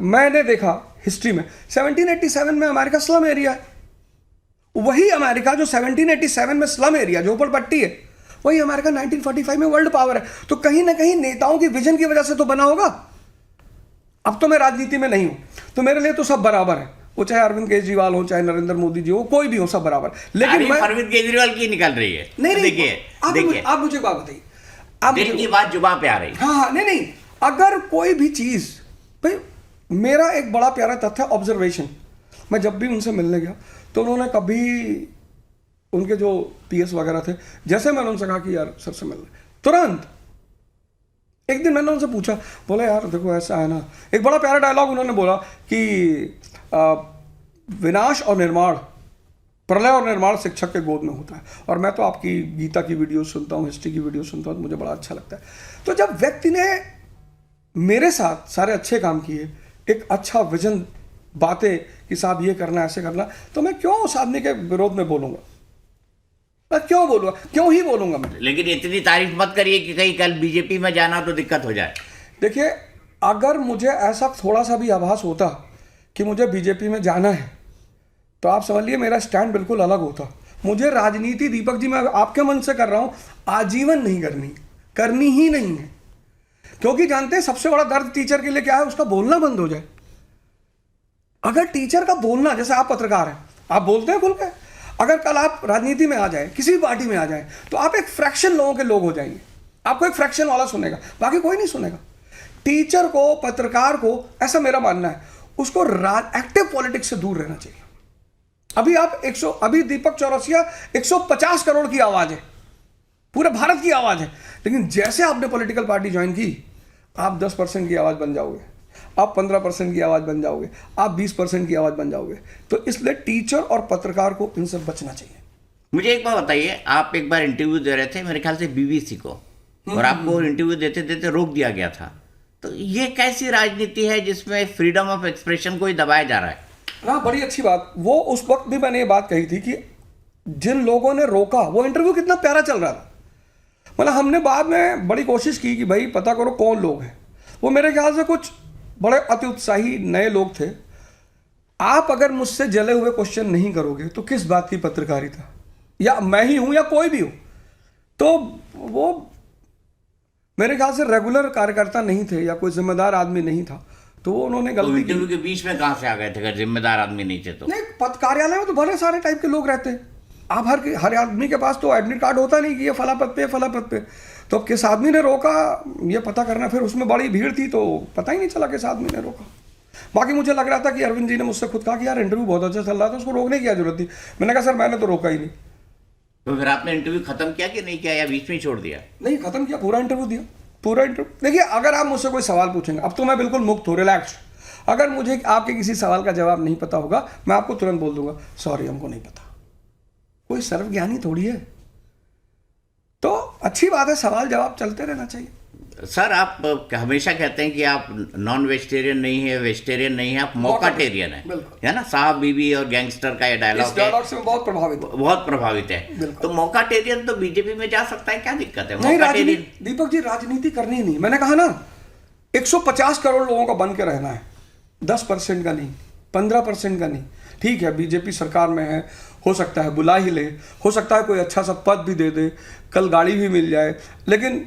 S1: मैंने देखा हिस्ट्री में 1787 में अमेरिका स्लम एरिया है। वही अमेरिका जो 1787 में स्लम एरिया, झोपड़पट्टी है, वही अमेरिका 1945 में वर्ल्ड पावर है। तो कहीं ना कहीं नेताओं की विजन की वजह से तो बना होगा। अब तो मैं राजनीति में नहीं हूं, तो मेरे लिए तो सब बराबर है, वो चाहे अरविंद केजरीवाल हो, चाहे नरेंद्र मोदी जी हो, कोई भी हो, सब बराबर। लेकिन मैं
S2: अरविंद केजरीवाल की निकल रही है।
S1: नहीं,
S2: देखिए
S1: आप मुझे बात बताइए,
S2: दिल की बात जुबान पे आ रही है।
S1: हाँ, नहीं, अगर कोई भी चीज, भाई मेरा एक बड़ा प्यारा तथ्य ऑब्जर्वेशन, मैं जब भी उनसे मिलने गया तो उन्होंने कभी, उनके जो पीएस वगैरह थे, जैसे मैंने उनसे कहा कि यार सर से मिलना, तुरंत एक दिन मैंने उनसे पूछा, बोला यार देखो ऐसा है ना, एक बड़ा प्यारा डायलॉग उन्होंने बोला कि विनाश और निर्माण, प्रलय और निर्माण शिक्षक के गोद में होता है। और मैं तो आपकी गीता की वीडियो सुनता हूँ, हिस्ट्री की वीडियो सुनता हूँ, तो मुझे बड़ा अच्छा लगता है। तो जब व्यक्ति ने मेरे साथ सारे अच्छे काम किए, एक अच्छा विजन, बातें कि साहब ये करना, ऐसे करना, तो मैं क्यों उस आदमी के विरोध में बोलूंगा? मैं क्यों बोलूंगा? क्यों ही बोलूंगा मैं?
S2: लेकिन इतनी तारीफ मत करिए कि कहीं कल बीजेपी में जाना तो दिक्कत हो जाए।
S1: देखिए, अगर मुझे ऐसा थोड़ा सा भी आभास होता कि मुझे बीजेपी में जाना है, तो आप समझ लिए मेरा स्टैंड बिल्कुल अलग होता। मुझे राजनीति, दीपक जी, मैं आपके मन से कर रहा हूं, आजीवन नहीं करनी ही नहीं है। क्योंकि जानते हैं सबसे बड़ा दर्द टीचर के लिए क्या है? उसका बोलना बंद हो जाए। अगर टीचर का बोलना, जैसे आप पत्रकार हैं, आप बोलते हैं खुल के, अगर कल आप राजनीति में आ जाए, किसी भी पार्टी में आ जाए, तो आप एक फ्रैक्शन लोगों के लोग हो जाएंगे। आपको एक फ्रैक्शन वाला सुनेगा, बाकी कोई नहीं सुनेगा। टीचर को, पत्रकार को, ऐसा मेरा मानना है, उसको एक्टिव पॉलिटिक्स से दूर रहना चाहिए। अभी दीपक चौरसिया 150 करोड़ की आवाज है, पूरे भारत की आवाज है। लेकिन जैसे आपने पॉलिटिकल पार्टी ज्वाइन की, आप 10% की आवाज बन जाओगे, आप 15% की आवाज बन जाओगे, आप 20% की आवाज बन जाओगे। तो इसलिए टीचर और पत्रकार को इनसे बचना चाहिए।
S2: मुझे एक बात बताइए, आप एक बार इंटरव्यू दे रहे थे मेरे ख्याल से बीबीसी को, और आपको इंटरव्यू देते देते रोक दिया गया था। तो ये कैसी राजनीति है जिसमें फ्रीडम ऑफ एक्सप्रेशन को ही दबाया जा रहा है?
S1: हाँ, बड़ी अच्छी बात। वो उस वक्त भी मैंने ये बात कही थी कि जिन लोगों ने रोका, वो इंटरव्यू कितना प्यारा चल रहा था। मतलब हमने बाद में बड़ी कोशिश की कि भाई पता करो कौन लोग हैं। वो मेरे ख्याल से कुछ बड़े अति उत्साही नए लोग थे। आप अगर मुझसे जले हुए क्वेश्चन नहीं करोगे तो किस बात की पत्रकारिता? या मैं ही हूं या कोई भी हो, तो वो मेरे ख्याल से रेगुलर कार्यकर्ता नहीं थे या कोई जिम्मेदार आदमी नहीं था। तो वो उन्होंने गलती की।
S2: इंटरव्यू के बीच में कहां से आ गए थे अगर जिम्मेदार आदमी नहीं थे तो?
S1: नहीं, पद कार्यालय में तो बड़े सारे टाइप के लोग रहते हैं। आप हर आदमी के पास तो एडमिट कार्ड होता नहीं कि ये फला पद पे, फला पद पे। तो किस आदमी ने रोका ये पता करना, फिर उसमें बड़ी भीड़ थी तो पता ही नहीं चला किस आदमी ने रोका। बाकी मुझे लग रहा था कि अरविंद जी ने मुझसे खुद कहा कि यार इंटरव्यू बहुत अच्छा चल रहा था, उसको रोकने की क्या जरूरत थी। मैंने कहा सर मैंने तो रोका ही नहीं।
S2: तो फिर आपने इंटरव्यू खत्म किया कि नहीं किया, या बीच में छोड़ दिया?
S1: नहीं, खत्म किया, पूरा इंटरव्यू दिया, पूरा इंटरव्यू। देखिए, अगर आप मुझसे कोई सवाल पूछेंगे, अब तो मैं बिल्कुल मुक्त हूँ, रिलैक्स। अगर मुझे आपके किसी सवाल का जवाब नहीं पता होगा, मैं आपको तुरंत बोल दूंगा सॉरी हमको नहीं पता। कोई सर्वज्ञानी थोड़ी है। तो अच्छी बात है, सवाल जवाब चलते रहना चाहिए।
S2: सर आप हमेशा कहते हैं कि आप नॉन वेजिटेरियन नहीं है, वेजिटेरियन नहीं है, आप मौकाटेरियन है,
S1: बिल्कुल।
S2: है ना? साहब बीबी और गैंगस्टर का ये
S1: इस
S2: डायलॉग है,
S1: डायलॉग से मैं बहुत प्रभावित हूँ।
S2: बहुत प्रभावित है।
S1: बिल्कुल।
S2: तो मौकाटेरियन तो बीजेपी में जा सकता है, क्या दिक्कत है?
S1: नहीं,
S2: मौकाटेरियन
S1: राजनीति, दीपक जी, राजनीति करनी ही नहीं। मैंने कहा ना, 150 करोड़ लोगों का बन के रहना है, 10% का नहीं, 15% का नहीं। ठीक है, बीजेपी सरकार में है, हो सकता है बुला ही ले, हो सकता है कोई अच्छा सा पद भी दे दे, कल गाड़ी भी मिल जाए, लेकिन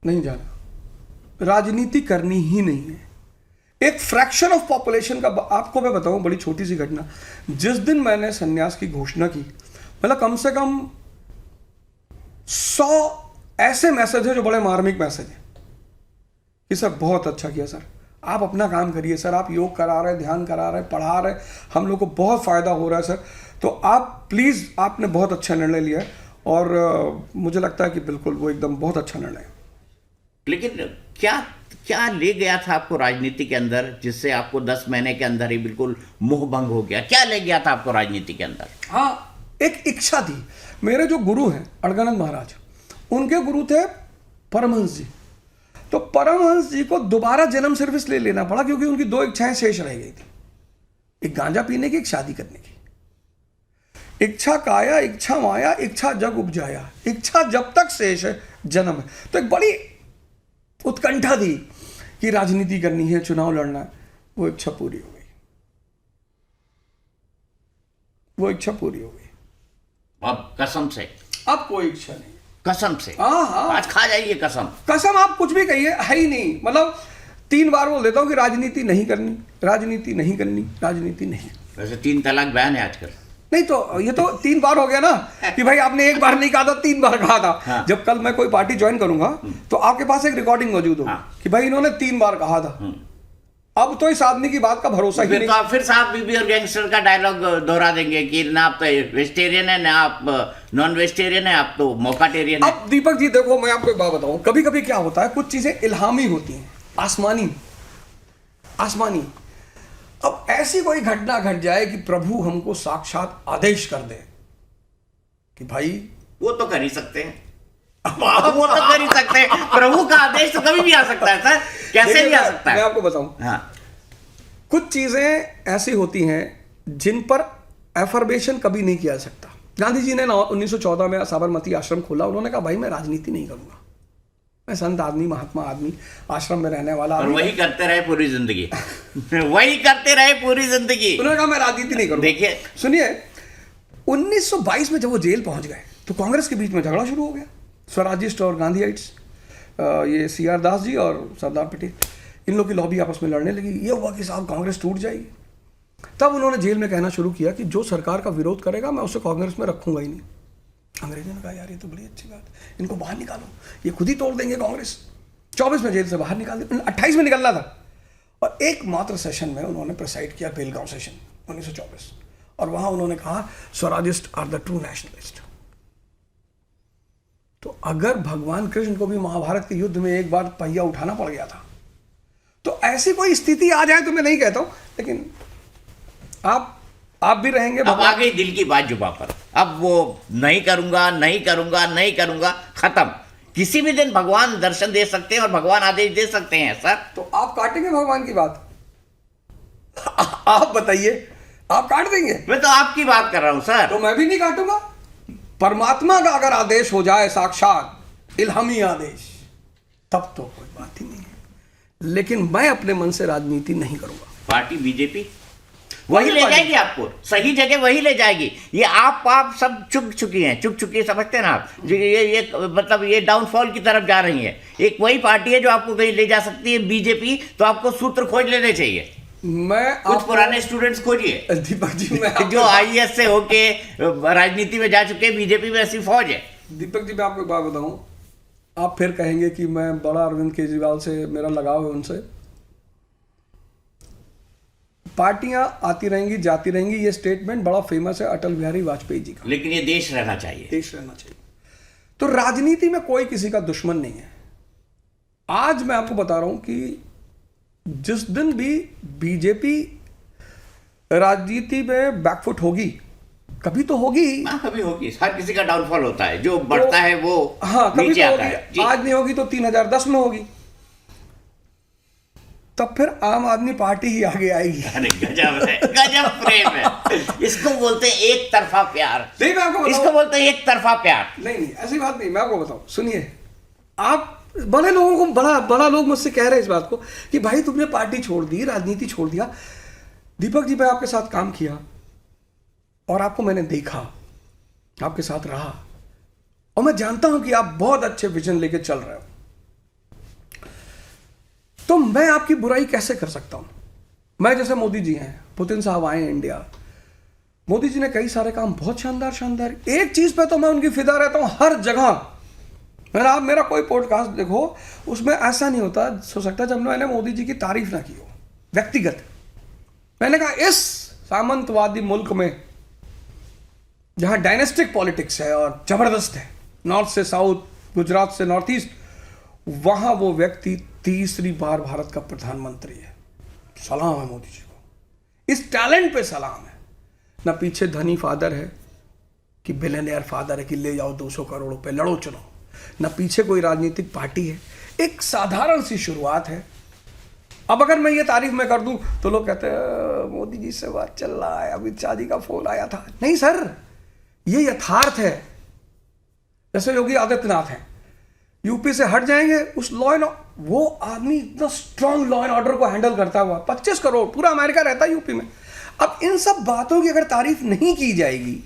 S1: नहीं जाना। राजनीति करनी ही नहीं है। एक फ्रैक्शन ऑफ पॉपुलेशन का, आपको मैं बताऊं बड़ी छोटी सी घटना। जिस दिन मैंने संन्यास की घोषणा की, मतलब कम से कम 100 ऐसे मैसेज है जो बड़े मार्मिक मैसेज है कि सर बहुत अच्छा किया सर, आप अपना काम करिए सर, आप योग करा रहे, ध्यान करा रहे, पढ़ा रहे, हम लोग को बहुत फ़ायदा हो रहा है सर, तो आप प्लीज़, आपने बहुत अच्छा निर्णय लिया है। और मुझे लगता है कि बिल्कुल वो एकदम बहुत अच्छा निर्णय है।
S2: लेकिन क्या क्या ले गया था आपको राजनीति के अंदर, जिससे आपको 10 महीने के अंदर ही बिल्कुल मोह भंग हो गया? क्या ले गया था आपको राजनीति के अंदर?
S1: हाँ, एक इच्छा थी। मेरे जो गुरु हैं अड़गानंद महाराज, उनके गुरु थे परमहंस जी। तो परमहंस जी को दोबारा जन्म सर्विस ले लेना पड़ा, क्योंकि उनकी 2 इच्छाएं शेष रह गई थी, एक गांजा पीने की, एक शादी करने की। इच्छा काया, इच्छा माया, इच्छा जग उपजाया, इच्छा जब तक शेष है जन्म है। तो एक बड़ी उत्कंठा थी कि राजनीति करनी है, चुनाव लड़ना है। वो इच्छा पूरी हो गई, वो इच्छा पूरी हो गई।
S2: अब कसम से?
S1: अब कोई इच्छा नहीं,
S2: कसम से?
S1: हाँ हाँ,
S2: आज खा जाइए कसम।
S1: कसम, आप कुछ भी कहिए, है ही नहीं। मतलब 3 बार बोल देता हूं कि राजनीति नहीं करनी, राजनीति नहीं करनी, राजनीति नहीं।
S2: वैसे 3 तलाक बैन है आजकल।
S1: नहीं तो ये तो 3 बार हो गया ना कि भाई आपने 1 बार नहीं कहा था, 3 बार कहा था।
S2: हाँ।
S1: जब कल मैं कोई पार्टी ज्वाइन करूंगा तो आपके पास एक रिकॉर्डिंग मौजूद होगी कि भाई इन्होंने 3 बार कहा था। अब तो इस आदमी की बात का भरोसा ही
S2: फिर
S1: नहीं।
S2: तो आप फिर साहब बीबी और गैंगस्टर का डायलॉग दोहरा देंगे कि ना आप तो वेजिटेरियन है, ना आप नॉन वेजिटेरियन है, आप तो मौकाटेरियन है।
S1: अब दीपक जी देखो, मैं आपको एक बात बताऊं, कभी कभी क्या होता है, कुछ चीजें इल्हामी होती हैं, आसमानी आसमानी। अब ऐसी कोई घटना घट जाए कि प्रभु हमको साक्षात आदेश कर दे कि भाई,
S2: वो तो कर ही सकते हैं, वो तो कर ही सकते हैं। प्रभु का आदेश तो कभी भी आ सकता है सर, कैसे भी आ सकता
S1: मैं
S2: है।
S1: आपको बताऊं,
S2: हाँ,
S1: कुछ चीजें ऐसी होती हैं जिन पर एफर्मेशन कभी नहीं किया जा सकता। गांधी जी ने 1914 में साबरमती आश्रम खोला, उन्होंने कहा भाई मैं राजनीति नहीं करूंगा, मैं संत आदमी, महात्मा आदमी, आश्रम में रहने वाला
S2: और
S1: आदमी।
S2: वही करते रहे पूरी जिंदगी। वही करते रहे पूरी जिंदगी।
S1: उन्होंने कहा मैं राजनीति नहीं करूंगा।
S2: देखिए,
S1: सुनिए, 1922 में जब वो जेल पहुंच गए तो कांग्रेस के बीच में झगड़ा शुरू हो गया, स्वराजिस्ट और गांधीइट्स, ये CR दास जी और सरदार पटेल, इन लोग की लॉबी आपस में लड़ने लगी। ये हुआ कि साहब कांग्रेस टूट जाएगी। तब उन्होंने जेल में कहना शुरू किया कि जो सरकार का विरोध करेगा मैं उसे कांग्रेस में रखूंगा ही नहीं। अंग्रेजों ने कहा यार ये तो बड़ी अच्छी बात, इनको बाहर निकालो, ये खुद ही तोड़ देंगे कांग्रेस। 24 में जेल से बाहर निकाल दिया, 28 में निकलना था। और एकमात्र सेशन में उन्होंने प्रेसाइड किया, बेलगांव सेशन 1924, और वहां उन्होंने कहा Swarajist are the true nationalist. तो अगर भगवान कृष्ण को भी महाभारत के युद्ध में एक बार पहिया उठाना पड़ गया था, तो ऐसी कोई स्थिति आ जाए तो मैं नहीं कहता हूं, लेकिन आप भी रहेंगे।
S2: अब आ गई दिल की बात जुबान पर, अब वो नहीं करूंगा, नहीं करूंगा, नहीं करूंगा, खत्म। किसी भी दिन भगवान दर्शन दे सकते हैं और भगवान आदेश दे सकते हैं सर।
S1: तो आप काटेंगे भगवान की बात? आप बताइए, आप काट देंगे?
S2: मैं तो आपकी बात कर रहा हूं सर।
S1: तो मैं भी नहीं काटूंगा। परमात्मा का अगर आदेश हो जाए, साक्षात इल्हामी आदेश, तब तो कोई बात ही नहीं है। लेकिन मैं अपने मन से राजनीति नहीं करूंगा।
S2: पार्टी बीजेपी वही ले जाएगी आपको, सही जगह वही ले जाएगी। ये आप सब चुक चुकी हैं, समझते हैं ना आप? ये मतलब ये डाउनफॉल की तरफ जा रही है। एक वही पार्टी है जो आपको कहीं ले जा सकती है, बीजेपी। तो आपको सूत्र खोज लेने चाहिए।
S1: मैं
S2: कुछ पुराने स्टूडेंट्स खोजिए
S1: दीपक जी, मैं
S2: जो IAS से होके राजनीति में जा चुके हैं। बीजेपी में ऐसी फौज है।
S1: दीपक जी, मैं आपको एक बात बताऊं, आप फिर कहेंगे कि मैं बड़ा अरविंद केजरीवाल से मेरा लगाव है उनसे। पार्टियां आती रहेंगी, जाती रहेंगी, ये स्टेटमेंट बड़ा फेमस है अटल बिहारी वाजपेयी जी का।
S2: लेकिन ये देश रहना चाहिए,
S1: देश रहना चाहिए। तो राजनीति में कोई किसी का दुश्मन नहीं है। आज मैं आपको बता रहा हूं कि जिस दिन भी बीजेपी राजनीति में बैकफुट होगी, कभी तो होगी।
S2: हाँ, कभी होगी, हर किसी का डाउनफॉल होता है, जो बढ़ता है वो
S1: हाँ कभी
S2: नीचे
S1: तो
S2: आता है
S1: होगी,
S2: जी।
S1: आज नहीं होगी तो 3010 में होगी, तब फिर आम आदमी पार्टी ही आगे आएगी।
S2: अरे गजब है, गजब प्रेम है, इसको बोलते हैं एक तरफा प्यार।
S1: नहीं मैं आपको
S2: इसको
S1: बताऊं,
S2: बोलते हैं एक तरफा प्यार।
S1: नहीं ऐसी बात नहीं, मैं आपको बताऊं, सुनिए, आप बड़े लोगों को बड़ा लोग मुझसे कह रहे हैं इस बात को कि भाई तुमने पार्टी छोड़ दी, राजनीति छोड़ दिया। दीपक जी, मैं आपके साथ काम किया और आपको मैंने देखा, आपके साथ रहा, और मैं जानता हूं कि आप बहुत अच्छे विजन लेके चल रहे हो, तो मैं आपकी बुराई कैसे कर सकता हूं। मैं जैसे मोदी जी हैं, पुतिन साहब आए हैं इंडिया, मोदी जी ने कई सारे काम बहुत शानदार, एक चीज पे तो मैं उनकी फिदा रहता हूं हर जगह। मैंने, आप मेरा कोई पॉडकास्ट देखो, उसमें ऐसा नहीं होता हो सकता जब मैंने मोदी जी की तारीफ ना की हो व्यक्तिगत। मैंने कहा इस सामंतवादी मुल्क में जहां डायनेस्टिक पॉलिटिक्स है और जबरदस्त है, नॉर्थ से साउथ, गुजरात से नॉर्थ ईस्ट, वहां वो व्यक्ति तीसरी बार भारत का प्रधानमंत्री है। सलाम है मोदी जी को, इस टैलेंट पे सलाम है। ना पीछे धनी फादर है कि बिलियनियर फादर है कि ले जाओ 200 करोड़ रुपए, लड़ो चुनो, ना पीछे कोई राजनीतिक पार्टी है, एक साधारण सी शुरुआत है। अब अगर मैं ये तारीफ में कर दूं तो लोग कहते हैं मोदी जी से बात चल रहा है, अमित शाह जी का फोन आया था। नहीं सर, ये यथार्थ है। जैसे योगी आदित्यनाथ हैं, यूपी से हट जाएंगे, उस वो आदमी इतना स्ट्रांग लॉ एंड ऑर्डर को हैंडल करता हुआ, 25 करोड़ पूरा अमेरिका रहता है यूपी में। अब इन सब बातों की अगर तारीफ नहीं की जाएगी,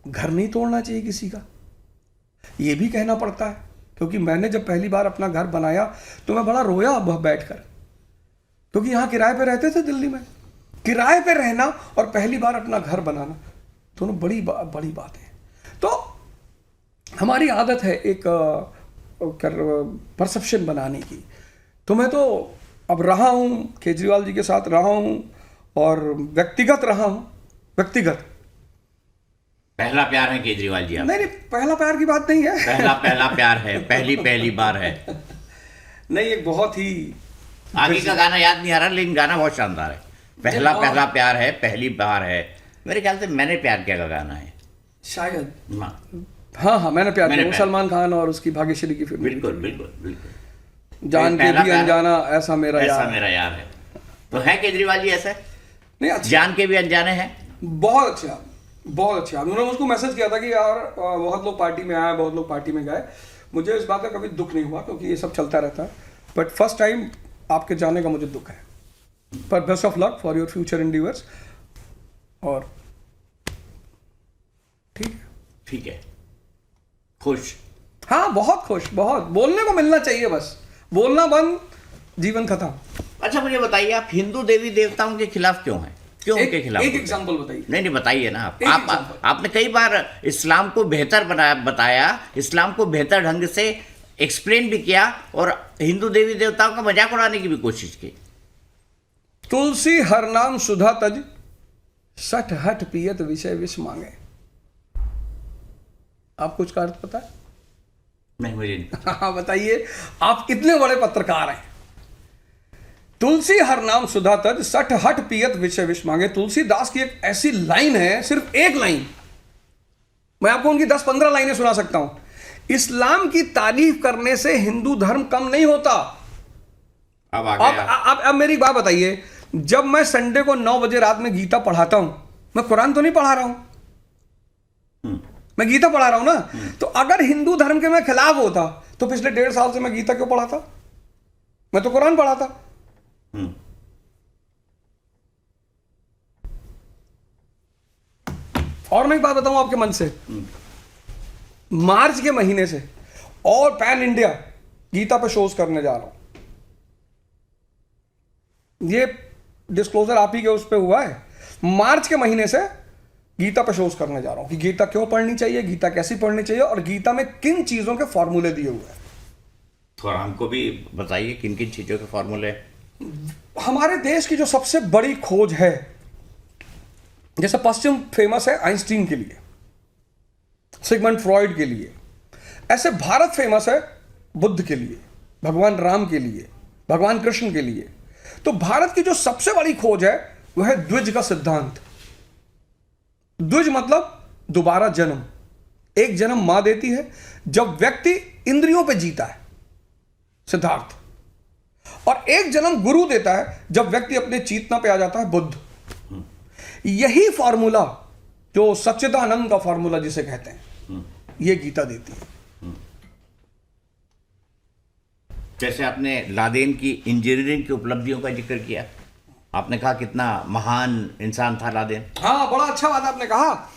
S1: घर नहीं तोड़ना चाहिए किसी का, यह भी कहना पड़ता है। क्योंकि मैंने जब पहली बार अपना घर बनाया तो मैं बड़ा रोया बैठकर, क्योंकि यहां किराए पे रहते थे दिल्ली में। किराए पे रहना और पहली बार अपना घर बनाना दोनों बड़ी बात है। तो हमारी आदत है एक परसेप्शन बनाने की। तो मैं तो अब रहा हूं, केजरीवाल जी के साथ रहा हूं और व्यक्तिगत रहा हूं, व्यक्तिगत।
S2: पहला प्यार है केजरीवाल जी आप?
S1: नहीं, पहला प्यार की बात नहीं है।
S2: पहला प्यार है, पहली बार है।
S1: नहीं, एक बहुत ही,
S2: आगे का गाना याद नहीं आ रहा, लेकिन गाना बहुत शानदार है। पहला प्यार है, पहली बार है। मेरे ख्याल से मैंने प्यार किया का गाना है
S1: शायद।
S2: हाँ,
S1: मैंने प्यार किया, सलमान खान और उसकी भाग्यश्री की फिल्म।
S2: बिल्कुल।
S1: जान के भी अनजाना ऐसा मेरा
S2: यार है। तो है केजरीवाल जी ऐसे?
S1: नहीं, अच्छा,
S2: जान के भी अनजाने हैं।
S1: बहुत अच्छा। उन्होंने मुझको मैसेज किया था कि यार बहुत लोग पार्टी में आए, बहुत लोग पार्टी में गए। मुझे इस बात का कभी दुख नहीं हुआ क्योंकि ये सब चलता रहता है, बट फर्स्ट टाइम आपके जाने का मुझे दुख है। पर best of luck for your future endeavours. और ठीक है,
S2: खुश?
S1: हाँ, बहुत खुश, बहुत। बोलने को मिलना चाहिए, बस बोलना बंद, जीवन खत्म।
S2: अच्छा, मुझे बताइए, आप हिंदू देवी देवताओं के खिलाफ क्यों हैं? क्यों उनके खिलाफ?
S1: एक एग्जांपल बताइए।
S2: नहीं, बताइए ना आप आपने कई बार इस्लाम को बेहतर बताया, इस्लाम को बेहतर ढंग से एक्सप्लेन भी किया और हिंदू देवी देवताओं का मजाक उड़ाने की भी कोशिश की।
S1: तुलसी हर नाम सुधा तज, सठ हठ पियत विषय विष मांगे। आप कुछ का अर्थ पता है?
S2: नहीं, मुझे नहीं।
S1: हाँ, बताइए, आप इतने बड़े पत्रकार हैं। तुलसी हर नाम सुधा तज, सठ हठ पियत विषय विष मांगे। तुलसीदास की एक ऐसी लाइन है, सिर्फ एक लाइन, मैं आपको उनकी 10-15 लाइनें सुना सकता हूं। इस्लाम की तारीफ करने से हिंदू धर्म कम नहीं होता। अब मेरी बात बताइए, जब मैं संडे को 9 बजे रात में गीता पढ़ाता हूं, मैं कुरान तो नहीं पढ़ा रहा हूं, मैं गीता पढ़ा रहा हूं ना। तो अगर हिंदू धर्म के मैं खिलाफ होता तो पिछले 1.5 साल से मैं गीता क्यों पढ़ाता? मैं तो कुरान पढ़ाता। और मैं एक बात बताऊं आपके मन से, मार्च के महीने से और पैन इंडिया गीता पे शोज करने जा रहा हूं। ये डिस्क्लोजर आप ही के उस पे हुआ है। मार्च के महीने से गीता पे शोज करने जा रहा हूं कि गीता क्यों पढ़नी चाहिए, गीता कैसी पढ़नी चाहिए और गीता में किन चीजों के फॉर्मूले दिए हुए हैं।
S2: थोड़ा हमको भी बताइए, किन किन चीजों के फॉर्मूले?
S1: हमारे देश की जो सबसे बड़ी खोज है, जैसे पश्चिम फेमस है आइंस्टीन के लिए, सिगमंड फ्रॉइड के लिए, ऐसे भारत फेमस है बुद्ध के लिए, भगवान राम के लिए, भगवान कृष्ण के लिए। तो भारत की जो सबसे बड़ी खोज है वह है द्विज का सिद्धांत। द्विज मतलब दोबारा जन्म। एक जन्म मां देती है जब व्यक्ति इंद्रियों पे जीता है, सिद्धार्थ, और एक जन्म गुरु देता है जब व्यक्ति अपने चेतना पे आ जाता है, बुद्ध। यही फॉर्मूला जो सच्चिदानंद का फॉर्मूला जिसे कहते हैं, ये गीता देती है।
S2: जैसे आपने लादेन की इंजीनियरिंग की उपलब्धियों का जिक्र किया, आपने कहा कितना महान इंसान था लादेन।
S1: हाँ, बड़ा अच्छा बात आपने कहा।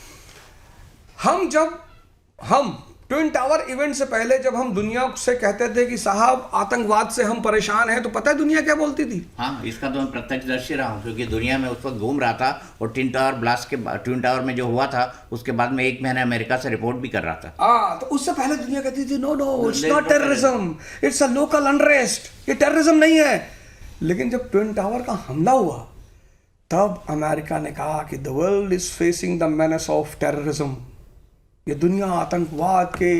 S1: हम ट्विन टावर इवेंट से पहले जब हम दुनिया से कहते थे कि साहब आतंकवाद से हम परेशान हैं, तो पता है दुनिया क्या बोलती थी?
S2: हाँ, इसका तो मैं प्रत्यक्षदर्शी रहा हूँ, क्योंकि दुनिया में उस वक्त घूम रहा था और ट्विन टावर ब्लास्ट के ट्विन टावर में जो हुआ था उसके बाद में 1 महीना अमेरिका से रिपोर्ट भी कर रहा था।
S1: हाँ, तो उससे पहले दुनिया कहती थी no no, it's not terrorism, it's a local unrest, ये टेररिज्म नहीं है। लेकिन जब ट्विन टावर का हमला हुआ तब अमेरिका ने कहा कि the world is facing the menace of terrorism, ये दुनिया आतंकवाद के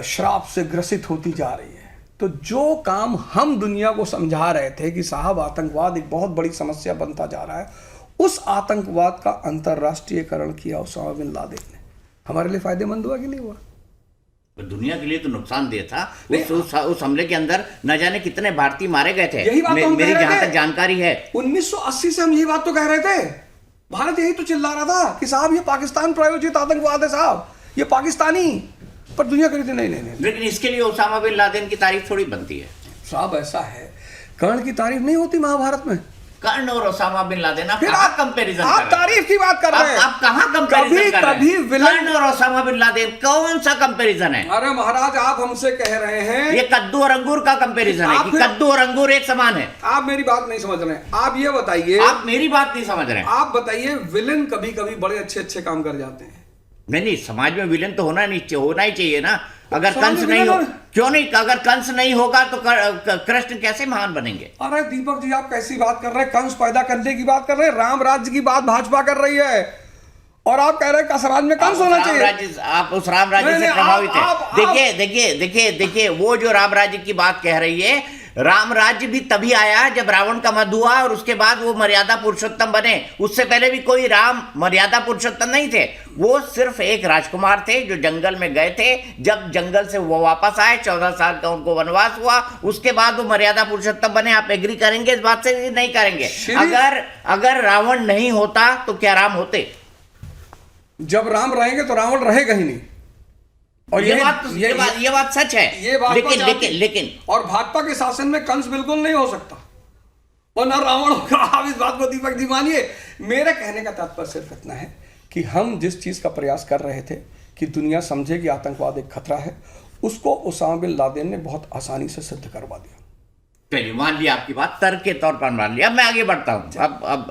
S1: श्राप से ग्रसित होती जा रही है। तो जो काम हम दुनिया को समझा रहे थे कि साहब आतंकवाद एक बहुत बड़ी समस्या बनता जा रहा है, उस आतंकवाद का अंतर्राष्ट्रीयकरण किया उसामा बिन लादेन ने। हमारे लिए फायदेमंद हुआ कि नहीं हुआ?
S2: दुनिया के लिए तो नुकसानदेह था। उस हमले के अंदर न जाने कितने भारतीय मारे गए थे।
S1: यही बात तो हम
S2: मेरी
S1: कह रहे
S2: जहां
S1: थे।
S2: तक जानकारी है
S1: 1980 से हम यही बात तो कह रहे थे। भारत यही तो चिल्ला रहा था कि साहब ये पाकिस्तान प्रायोजित आतंकवाद है, साहब ये पाकिस्तानी। पर दुनिया कह रही थी नहीं नहीं नहीं।
S2: लेकिन इसके लिए उसामा बिन लादेन की तारीफ थोड़ी बनती है
S1: साहब, ऐसा है, कर्ण की तारीफ नहीं होती महाभारत में।
S2: कर्ण और उसामा बिन लादेन, आप
S1: फिर
S2: कहाँ
S1: आप
S2: कंपैरिजन
S1: आप
S2: कर रहे हैं?
S1: तारीफ की बात कर रहे हैं।
S2: आप कहाँ कंपैरिजन कर रहे
S1: कभी
S2: हैं?
S1: विलन-
S2: कर्ण और उसामा बिन लादेन कौन सा कंपैरिजन है?
S1: अरे महाराज, आप हमसे कह रहे हैं,
S2: ये कद्दू और अंगूर का कंपैरिजन है
S1: आप
S2: कि
S1: फिर-
S2: कद्दू और अंगूर एक समान है।
S1: आप मेरी बात नहीं समझ रहे हैं। आप ये बताइए,
S2: आप मेरी बात नहीं समझ रहे हैं।
S1: आप बताइए, विलन कभी कभी बड़े अच्छे अच्छे काम कर जाते हैं।
S2: नहीं, समाज में विलन तो होना ही चाहिए ना। अगर
S1: समाज
S2: कंस
S1: में
S2: नहीं हो,
S1: विलन-
S2: क्यों नहीं, अगर कंस नहीं होगा तो कृष्ण कैसे महान बनेंगे?
S1: अरे दीपक जी, आप कैसी बात कर रहे हैं? कंस पैदा करने की बात कर रहे हैं, राम राज्य की बात भाजपा कर रही है, और आप कह रहे हैं कसराज में कंस होना चाहिए।
S2: आप उस राम राज्य
S1: नहीं,
S2: से
S1: नहीं,
S2: प्रभावित
S1: आप-
S2: है। देखिए वो जो राम राज्य की बात कह रही है, राम राज्य भी तभी आया जब रावण का वध हुआ और उसके बाद वो मर्यादा पुरुषोत्तम बने। उससे पहले भी कोई राम मर्यादा पुरुषोत्तम नहीं थे। वो सिर्फ एक राजकुमार थे जो जंगल में गए थे। जब जंगल से वो वापस आए, 14 साल का उनको वनवास हुआ, उसके बाद वो मर्यादा पुरुषोत्तम बने। आप एग्री करेंगे इस बात से? नहीं करेंगे। अगर रावण नहीं होता तो क्या राम होते?
S1: जब राम रहेंगे तो रावण रहेगा ही नहीं। और
S2: ये बात सच है।
S1: ये बात
S2: लेकिन
S1: और भाजपा के शासन में कंस बिल्कुल नहीं हो सकता और ना रावण होगा। आप इस बात को दीपक जी मानिए। मेरे कहने का तात्पर्य सिर्फ इतना है कि हम जिस चीज का प्रयास कर रहे थे कि दुनिया समझे कि आतंकवाद एक खतरा है, उसको उसामा बिन लादेन ने बहुत आसानी से सिद्ध करवा दिया।
S2: चलिए, मान लिया आपकी बात, तर्क के तौर पर मान लिया। अब मैं आगे बढ़ता हूँ। अब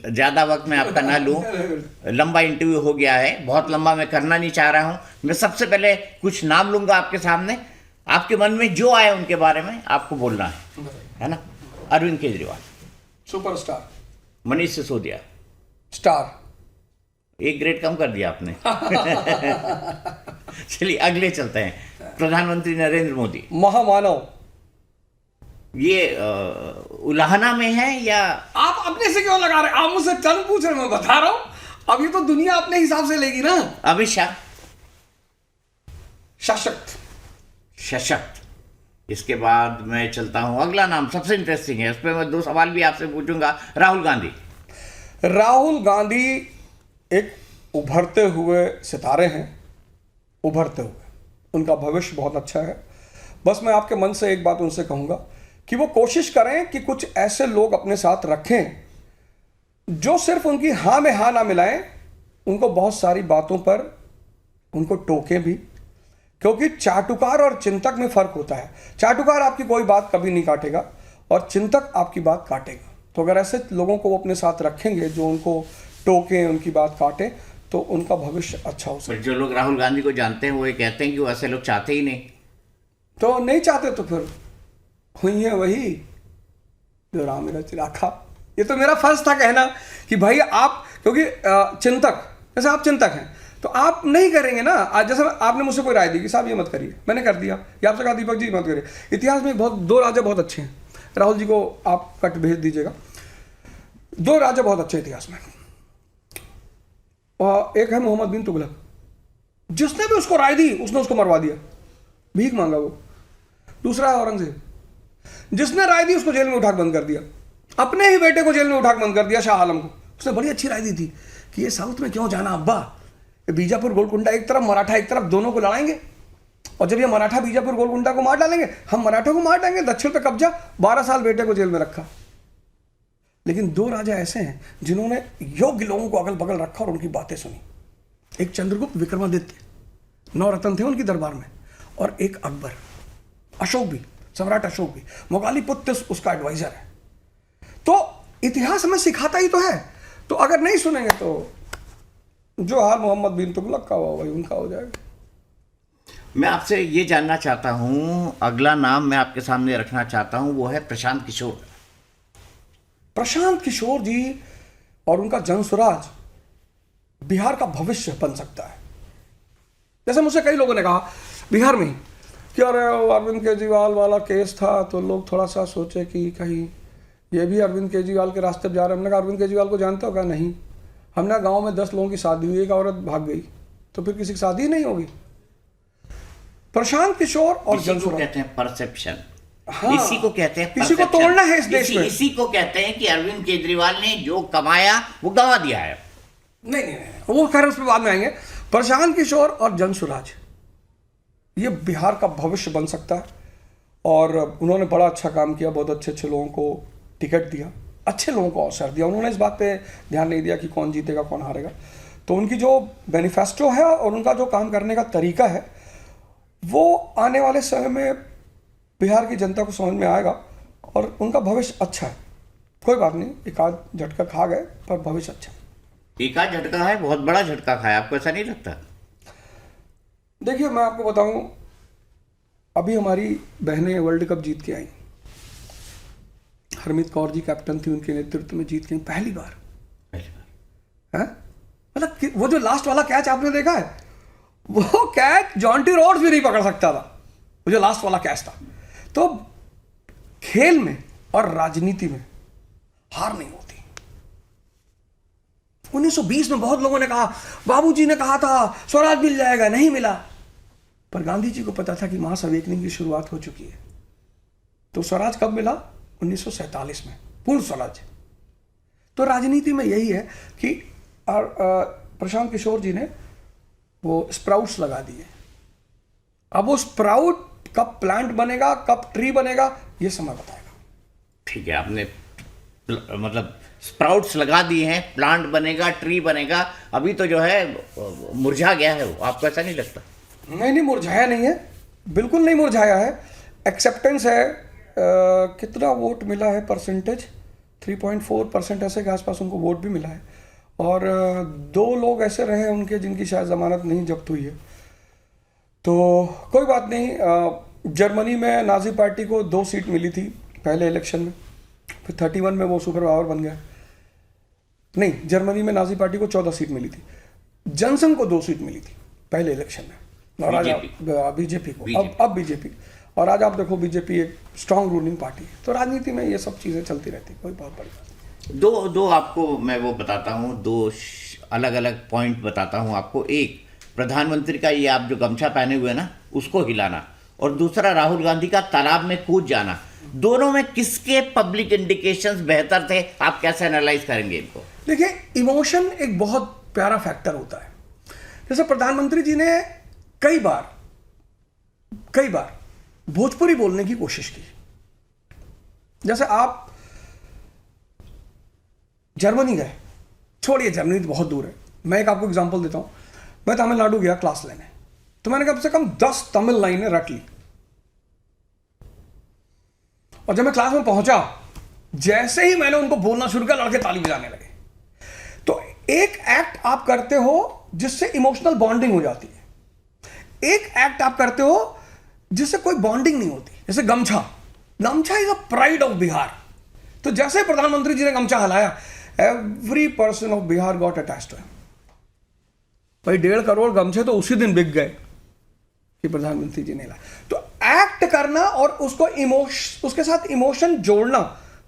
S2: ज्यादा वक्त मैं आपका ना लूँ, लंबा इंटरव्यू हो गया है, बहुत लंबा मैं करना नहीं चाह रहा हूँ। मैं सबसे पहले कुछ नाम लूंगा आपके सामने, आपके मन में जो आए उनके बारे में आपको बोलना है ना? अरविंद केजरीवाल,
S1: सुपरस्टार।
S2: मनीष सिसोदिया,
S1: स्टार।
S2: एक ग्रेड कम कर दिया आपने। चलिए अगले चलते हैं। प्रधानमंत्री नरेंद्र मोदी,
S1: महामानव।
S2: ये उलाहना में है या?
S1: आप अपने से क्यों लगा रहे हैं? आप मुझसे टर्म पूछ रहे हैं, मैं बता रहा हूं। अब ये तो दुनिया अपने हिसाब से लेगी ना।
S2: अमित शाह, सशक्त। इसके बाद मैं चलता हूं, अगला नाम सबसे इंटरेस्टिंग है, उस पर मैं 2 सवाल भी आपसे पूछूंगा। राहुल गांधी।
S1: राहुल गांधी एक उभरते हुए सितारे हैं, उभरते हुए। उनका भविष्य बहुत अच्छा है। बस मैं आपके मन से एक बात उनसे कहूंगा कि वो कोशिश करें कि कुछ ऐसे लोग अपने साथ रखें जो सिर्फ उनकी हाँ में हाँ ना मिलाएं, उनको बहुत सारी बातों पर उनको टोकें भी, क्योंकि चाटुकार और चिंतक में फर्क होता है। चाटुकार आपकी कोई बात कभी नहीं काटेगा और चिंतक आपकी बात काटेगा। तो अगर ऐसे लोगों को वो अपने साथ रखेंगे जो उनको टोकें, उनकी बात काटें, तो उनका भविष्य अच्छा हो सकता है।
S2: जो लोग राहुल गांधी को जानते हैं वो ये कहते हैं कि वो ऐसे लोग चाहते ही नहीं।
S1: तो नहीं चाहते तो फिर हुई है वही जो राम मेरा चिराखा। ये तो मेरा फर्ज था कहना कि भाई आप, क्योंकि चिंतक, जैसे आप चिंतक हैं तो आप नहीं करेंगे ना। आज जैसे आपने मुझसे कोई राय दी कि साहब ये मत करिए, मैंने कर दिया, या आपसे कहा दीपक जी मत करिए। इतिहास में बहुत 2 राजा बहुत अच्छे हैं, राहुल जी को आप कट भेज दीजिएगा। 2 राजा बहुत अच्छे इतिहास में, और एक है मोहम्मद बिन तुगलक, जिसने भी उसको राय दी उसने उसको मरवा दिया, भीख मांगा वो। दूसरा है औरंगजेब, जिसने राय दी उसको जेल में उठाकर बंद कर दिया, अपने ही बेटे को जेल में उठाकर बंद कर दिया, शाह आलम को। उसने बड़ी अच्छी राय दी थी कि ये साउथ में क्यों जाना अब्बा, ये बीजापुर गोलकुंडा एक तरफ, मराठा एक तरफ, दोनों को लड़ाएंगे, और जब ये मराठा बीजापुर गोलकुंडा को मार डालेंगे, हम मराठों को मार डालेंगे, दक्षिण पे कब्जा। 12 साल बेटे को जेल में रखा। लेकिन 2 राजा ऐसे हैं जिन्होंने योग्य लोगों को अगल बगल रखा और उनकी बातें सुनी। एक चंद्रगुप्त विक्रमादित्य, 9 रत्न थे उनकी दरबार में, और एक अकबर, अशोक भी, सम्राट अशोक भी, मोगालीपुत्र उसका एडवाइजर है। तो इतिहास हमें सिखाता ही तो है। तो अगर नहीं सुनेंगे तो जो हाल मोहम्मद बिन तुगलक का हुआ वही उनका हो जाएगा।
S2: मैं आपसे ये जानना चाहता हूँ, अगला नाम मैं आपके सामने रखना चाहता हूँ, वो है प्रशांत किशोर।
S1: प्रशांत किशोर जी और उनका जनसुराज बिहार का भविष्य बन सकता है। जैसे मुझसे कई लोगों ने कहा बिहार में कि अरे अरविंद केजरीवाल वाला केस था तो लोग थोड़ा सा सोचे कि कहीं ये भी अरविंद केजरीवाल के रास्ते पर जा रहे हैं। हमने कहा अरविंद केजरीवाल को जानते हो क्या? नहीं। हमने गांव में 10 लोगों की शादी हुई, एक औरत भाग गई, तो फिर किसी की शादी नहीं होगी। प्रशांत किशोर और जनसुराज
S2: कहते हैं परसेप्शन,
S1: हाँ,
S2: इसी को कहते हैं
S1: इसी को तोड़ना है इस देश में।
S2: इसी को कहते हैं कि अरविंद केजरीवाल ने जो कमाया वो गंवा दिया है।
S1: नहीं, वो खैर उस पर बाद में आएंगे। प्रशांत किशोर और जनसुराज ये बिहार का भविष्य बन सकता है, और उन्होंने बड़ा अच्छा काम किया, बहुत अच्छे अच्छे लोगों को टिकट दिया, अच्छे लोगों को अवसर दिया। उन्होंने इस बात पे ध्यान नहीं दिया कि कौन जीतेगा कौन हारेगा। तो उनकी जो मैनिफेस्टो है और उनका जो काम करने का तरीका है वो आने वाले समय में बिहार की जनता को समझ में आएगा, और उनका भविष्य अच्छा है। कोई बात नहीं, एक आध झटका खा गए पर भविष्य अच्छा है।
S2: एक आध झटका है, बहुत बड़ा झटका खाया, आपको ऐसा नहीं लगता?
S1: देखिए मैं आपको बताऊं, अभी हमारी बहनें वर्ल्ड कप जीत के आई। हरमीत कौर जी कैप्टन थी, उनके नेतृत्व में जीत के पहली बार। हैं? मतलब वो जो लास्ट वाला कैच आपने देखा है, वो कैच जॉन्टी रोड्स भी नहीं पकड़ सकता था, वो जो लास्ट वाला कैच था। तो खेल में और राजनीति में हार नहीं होती। 1920 में बहुत लोगों ने कहा, बाबूजी ने कहा था स्वराज मिल जाएगा, नहीं मिला। पर गांधी जी को पता था कि मास अवेकनिंग की शुरुआत हो चुकी है। तो स्वराज कब मिला? 1947 में, पूर्ण स्वराज। तो राजनीति में यही है कि प्रशांत किशोर जी ने वो स्प्राउट्स लगा दिए। अब वो स्प्राउट कब प्लांट बनेगा, कब ट्री बनेगा, ये समय बताएगा।
S2: ठीक है, आपने मतलब स्प्राउट्स लगा दिए हैं, प्लांट बनेगा, ट्री बनेगा। अभी तो जो है मुरझा गया है वो, आपको ऐसा नहीं लगता?
S1: नहीं, मुरझाया नहीं है, बिल्कुल नहीं मुरझाया है। एक्सेप्टेंस है। कितना वोट मिला है परसेंटेज? 3.4% ऐसे के आसपास उनको वोट भी मिला है। और 2 लोग ऐसे रहे उनके जिनकी शायद जमानत नहीं जब्त हुई है। तो कोई बात नहीं। जर्मनी में नाजी पार्टी को 2 सीट मिली थी पहले इलेक्शन में, फिर 31 में वो सुपर पावर बन गया। नहीं, जर्मनी में नाजी पार्टी को 14 सीट मिली थी, जनसंघ को 2 सीट मिली थी पहले इलेक्शन में, और आज बीजेपी को, अब बीजेपी। और आज आप देखो बीजेपी एक स्ट्रांग रूलिंग पार्टी है। तो राजनीति में ये सब चीज़ें चलती रहती, कोई बहुत बड़ी बात।
S2: दो आपको मैं वो बताता हूँ, 2 अलग अलग पॉइंट बताता हूँ आपको। एक, प्रधानमंत्री का ये आप जो गमछा पहने हुए ना उसको हिलाना, और दूसरा राहुल गांधी का तालाब में कूद जाना। दोनों में किसके पब्लिक इंडिकेशंस बेहतर थे? आप कैसे एनालाइज करेंगे इनको?
S1: देखिए, इमोशन एक बहुत प्यारा फैक्टर होता है। जैसे प्रधानमंत्री जी ने कई बार भोजपुरी बोलने की कोशिश की। जैसे आप जर्मनी गए, छोड़िए जर्मनी तो बहुत दूर है, मैं एक आपको एग्जांपल देता हूं। मैं तमिलनाडु गया क्लास लेने, तो मैंने कम से कम 10 तमिल लाइनें रट ली। और जब मैं क्लास में पहुंचा, जैसे ही मैंने उनको बोलना शुरू किया, लड़के ताली बजाने लगे। तो एक एक्ट आप करते हो जिससे इमोशनल बॉन्डिंग हो जाती है, एक एक्ट आप करते हो जिससे कोई बॉन्डिंग नहीं होती। जैसे gamcha is a pride of Bihar. तो जैसे प्रधानमंत्री जी ने गमछा हलाया, every person of Bihar got attached to him. भाई 1.5 करोड़ गमछे तो उसी दिन बिक गए कि प्रधानमंत्री जी ने लाया। तो एक्ट करना और उसको उसके साथ इमोशन जोड़ना,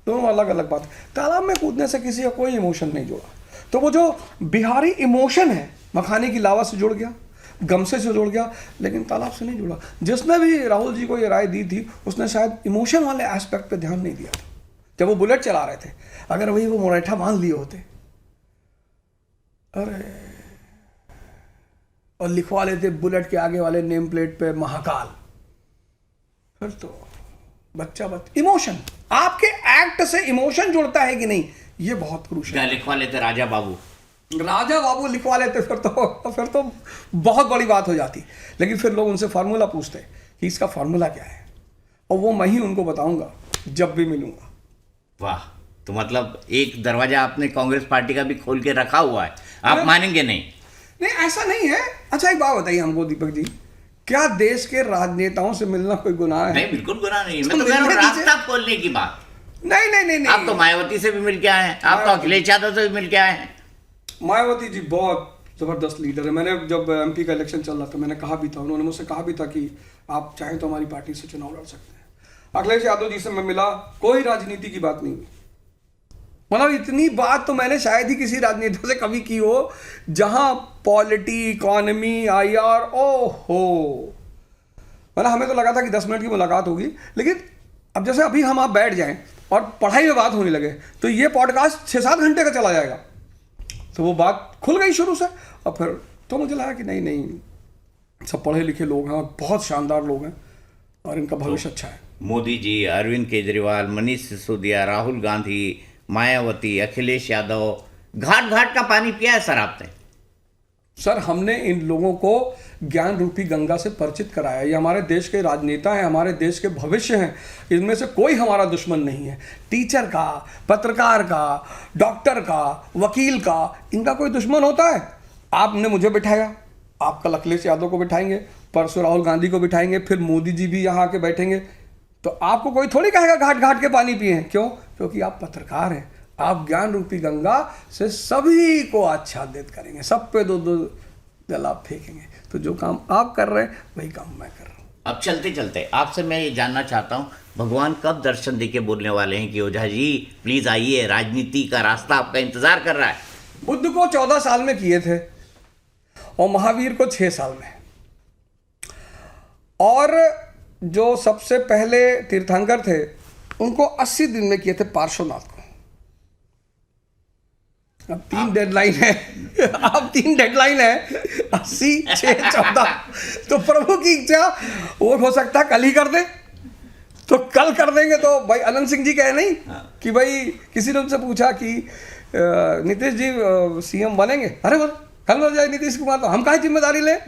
S1: दोनों अलग अलग बात है। तालाब में कूदने से किसी का कोई इमोशन नहीं जोड़ा। तो वो जो बिहारी इमोशन है, मखाने की लावा से जुड़ गया, गमसे से जुड़ गया, लेकिन तालाब से नहीं जुड़ा। जिसने भी राहुल जी को ये राय दी थी उसने शायद इमोशन वाले एस्पेक्ट पे ध्यान नहीं दिया था जब वो बुलेट चला रहे थे। अगर वही वो मुरैठा मान लिए होते, अरे, और लिखवा लेते बुलेट के आगे वाले नेम प्लेट पे महाकाल, फिर तो बच्चा इमोशन, आपके एक्ट से इमोशन जुड़ता है कि नहीं, ये बहुत क्रूशियल है।
S2: लिखवा लेते राजा बाबू
S1: लिखवा लेते, फिर तो बहुत बड़ी बात हो जाती। लेकिन फिर लोग उनसे फार्मूला पूछते कि इसका फार्मूला क्या है, और वो मैं ही उनको बताऊंगा जब भी मिलूंगा।
S2: वाह, तो मतलब एक दरवाजा आपने कांग्रेस पार्टी का भी खोल के रखा हुआ है, आप मानेंगे नहीं?
S1: नहीं, ऐसा नहीं है। अच्छा, एक बात बताइए हमको दीपक जी, क्या देश के राजनेताओं से मिलना कोई गुनाह है?
S2: नहीं, बिल्कुल गुनाह नहीं है। मैं तो कह रहा हूं रास्ता खोलने की बात।
S1: नहीं।
S2: आप तो मायावती से भी मिल के आए हैं, आप तो अखिलेश यादव से भी मिल के आए हैं।
S1: मायावती जी बहुत जबरदस्त लीडर है। मैंने जब एमपी का इलेक्शन चल रहा था, मैंने कहा भी था, उन्होंने मुझसे कहा भी था कि आप चाहें तो हमारी पार्टी से चुनाव लड़ सकते हैं। अखिलेश यादव जी से मैं मिला, कोई राजनीति की बात नहीं हुई। मतलब इतनी बात तो मैंने शायद ही किसी राजनेता से कभी की हो जहां पॉलिटी, इकोनॉमी, IR, ओहो, मतलब हमें तो लगा था कि 10 मिनट की मुलाकात होगी, लेकिन अब जैसे अभी हम आप बैठ जाएं और पढ़ाई में बात होने लगे तो ये पॉडकास्ट 6-7 घंटे का चला जाएगा। तो वो बात खुल गई शुरू से, और फिर तो मुझे लगा कि नहीं, सब पढ़े लिखे लोग हैं और बहुत शानदार लोग हैं और इनका भविष्य अच्छा है।
S2: मोदी जी, अरविंद केजरीवाल, मनीष सिसोदिया, राहुल गांधी, मायावती, अखिलेश यादव, घाट घाट का पानी पिया है सर आपने?
S1: सर, हमने इन लोगों को ज्ञान रूपी गंगा से परिचित कराया। ये हमारे देश के राजनेता हैं, हमारे देश के भविष्य हैं। इनमें से कोई हमारा दुश्मन नहीं है। टीचर का, पत्रकार का, डॉक्टर का, वकील का, इनका कोई दुश्मन होता है? आपने मुझे बिठाया, आप कल अखिलेश यादव को बिठाएंगे, परसों राहुल गांधी को बिठाएंगे, फिर मोदी जी भी यहाँ आके बैठेंगे, तो आपको कोई थोड़ी कहेगा घाट घाट के पानी पिए। क्यों? क्योंकि आप पत्रकार हैं। आप ज्ञान रूपी गंगा से सभी को आच्छादित करेंगे, सब पे 2-2 जल आप फेंकेंगे। तो जो काम आप कर रहे हैं वही काम मैं कर रहा हूँ।
S2: अब चलते चलते आपसे मैं ये जानना चाहता हूँ, भगवान कब दर्शन देके बोलने वाले हैं कि ओझा जी प्लीज आइए, राजनीति का रास्ता आपका इंतजार कर रहा है?
S1: बुद्ध को 14 साल में किए थे और महावीर को 6 साल में, और जो सबसे पहले तीर्थंकर थे उनको 80 दिन में किए थे पार्श्वनाथ को। अब 3 डेडलाइन है अब 3 डेडलाइन है, 80, 6, 14। तो प्रभु की इच्छा, वो हो सकता है कल ही कर दे, तो कल कर देंगे। तो भाई अनंत सिंह जी कहे नहीं कि भाई किसी ने उनसे पूछा कि नीतीश जी CM बनेंगे, अरे बोल कल हो जाए नीतीश कुमार, तो हम काहे जिम्मेदारी लें?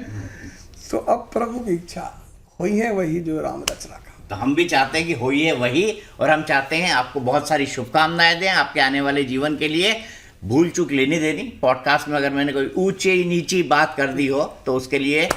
S1: तो अब प्रभु की इच्छा हुई है वही जो राम रचना का।
S2: तो हम भी चाहते हैं कि होई है वही, और हम चाहते हैं आपको बहुत सारी शुभकामनाएं दें आपके आने वाले जीवन के लिए। भूल चूक लेनी देनी, पॉडकास्ट में अगर मैंने कोई ऊंची नीची बात कर दी हो तो उसके लिए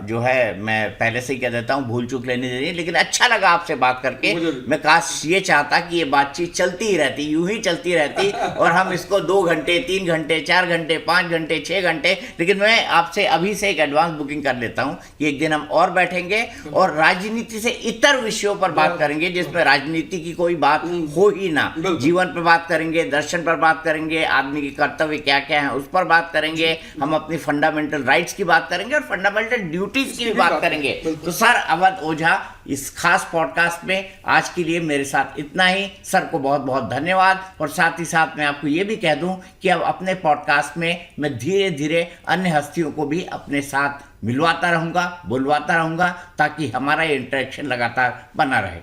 S2: जो है मैं पहले से ही कह देता हूँ, भूल चूक लेनी देनी। लेकिन अच्छा लगा आपसे बात करके। मैं काश ये चाहता कि ये बातचीत चलती ही रहती, यूं ही चलती रहती, और हम इसको 2 घंटे, 3 घंटे, 4 घंटे, 5 घंटे, 6 घंटे। लेकिन मैं आपसे अभी से एक एडवांस बुकिंग कर लेता हूँ कि एक दिन हम और बैठेंगे और राजनीति से इतर विषयों पर बात करेंगे जिसमें राजनीति की कोई बात हो ही ना। जीवन पर बात करेंगे, दर्शन पर बात करेंगे, आदमी के कर्तव्य क्या क्या हैं उस पर बात करेंगे, हम अपनी फंडामेंटल राइट्स की बात करेंगे और फंडामेंटल ड्यूटीज की भी बात करेंगे। तो सर अवध ओझा इस खास पॉडकास्ट में आज के लिए मेरे साथ इतना ही। सर को बहुत बहुत धन्यवाद। और साथ ही साथ मैं आपको ये भी कह दूं कि अब अपने पॉडकास्ट में मैं धीरे धीरे अन्य हस्तियों को भी अपने साथ मिलवाता रहूंगा, बुलवाता रहूंगा, ताकि हमारा ये इंटरेक्शन लगातार बना रहे।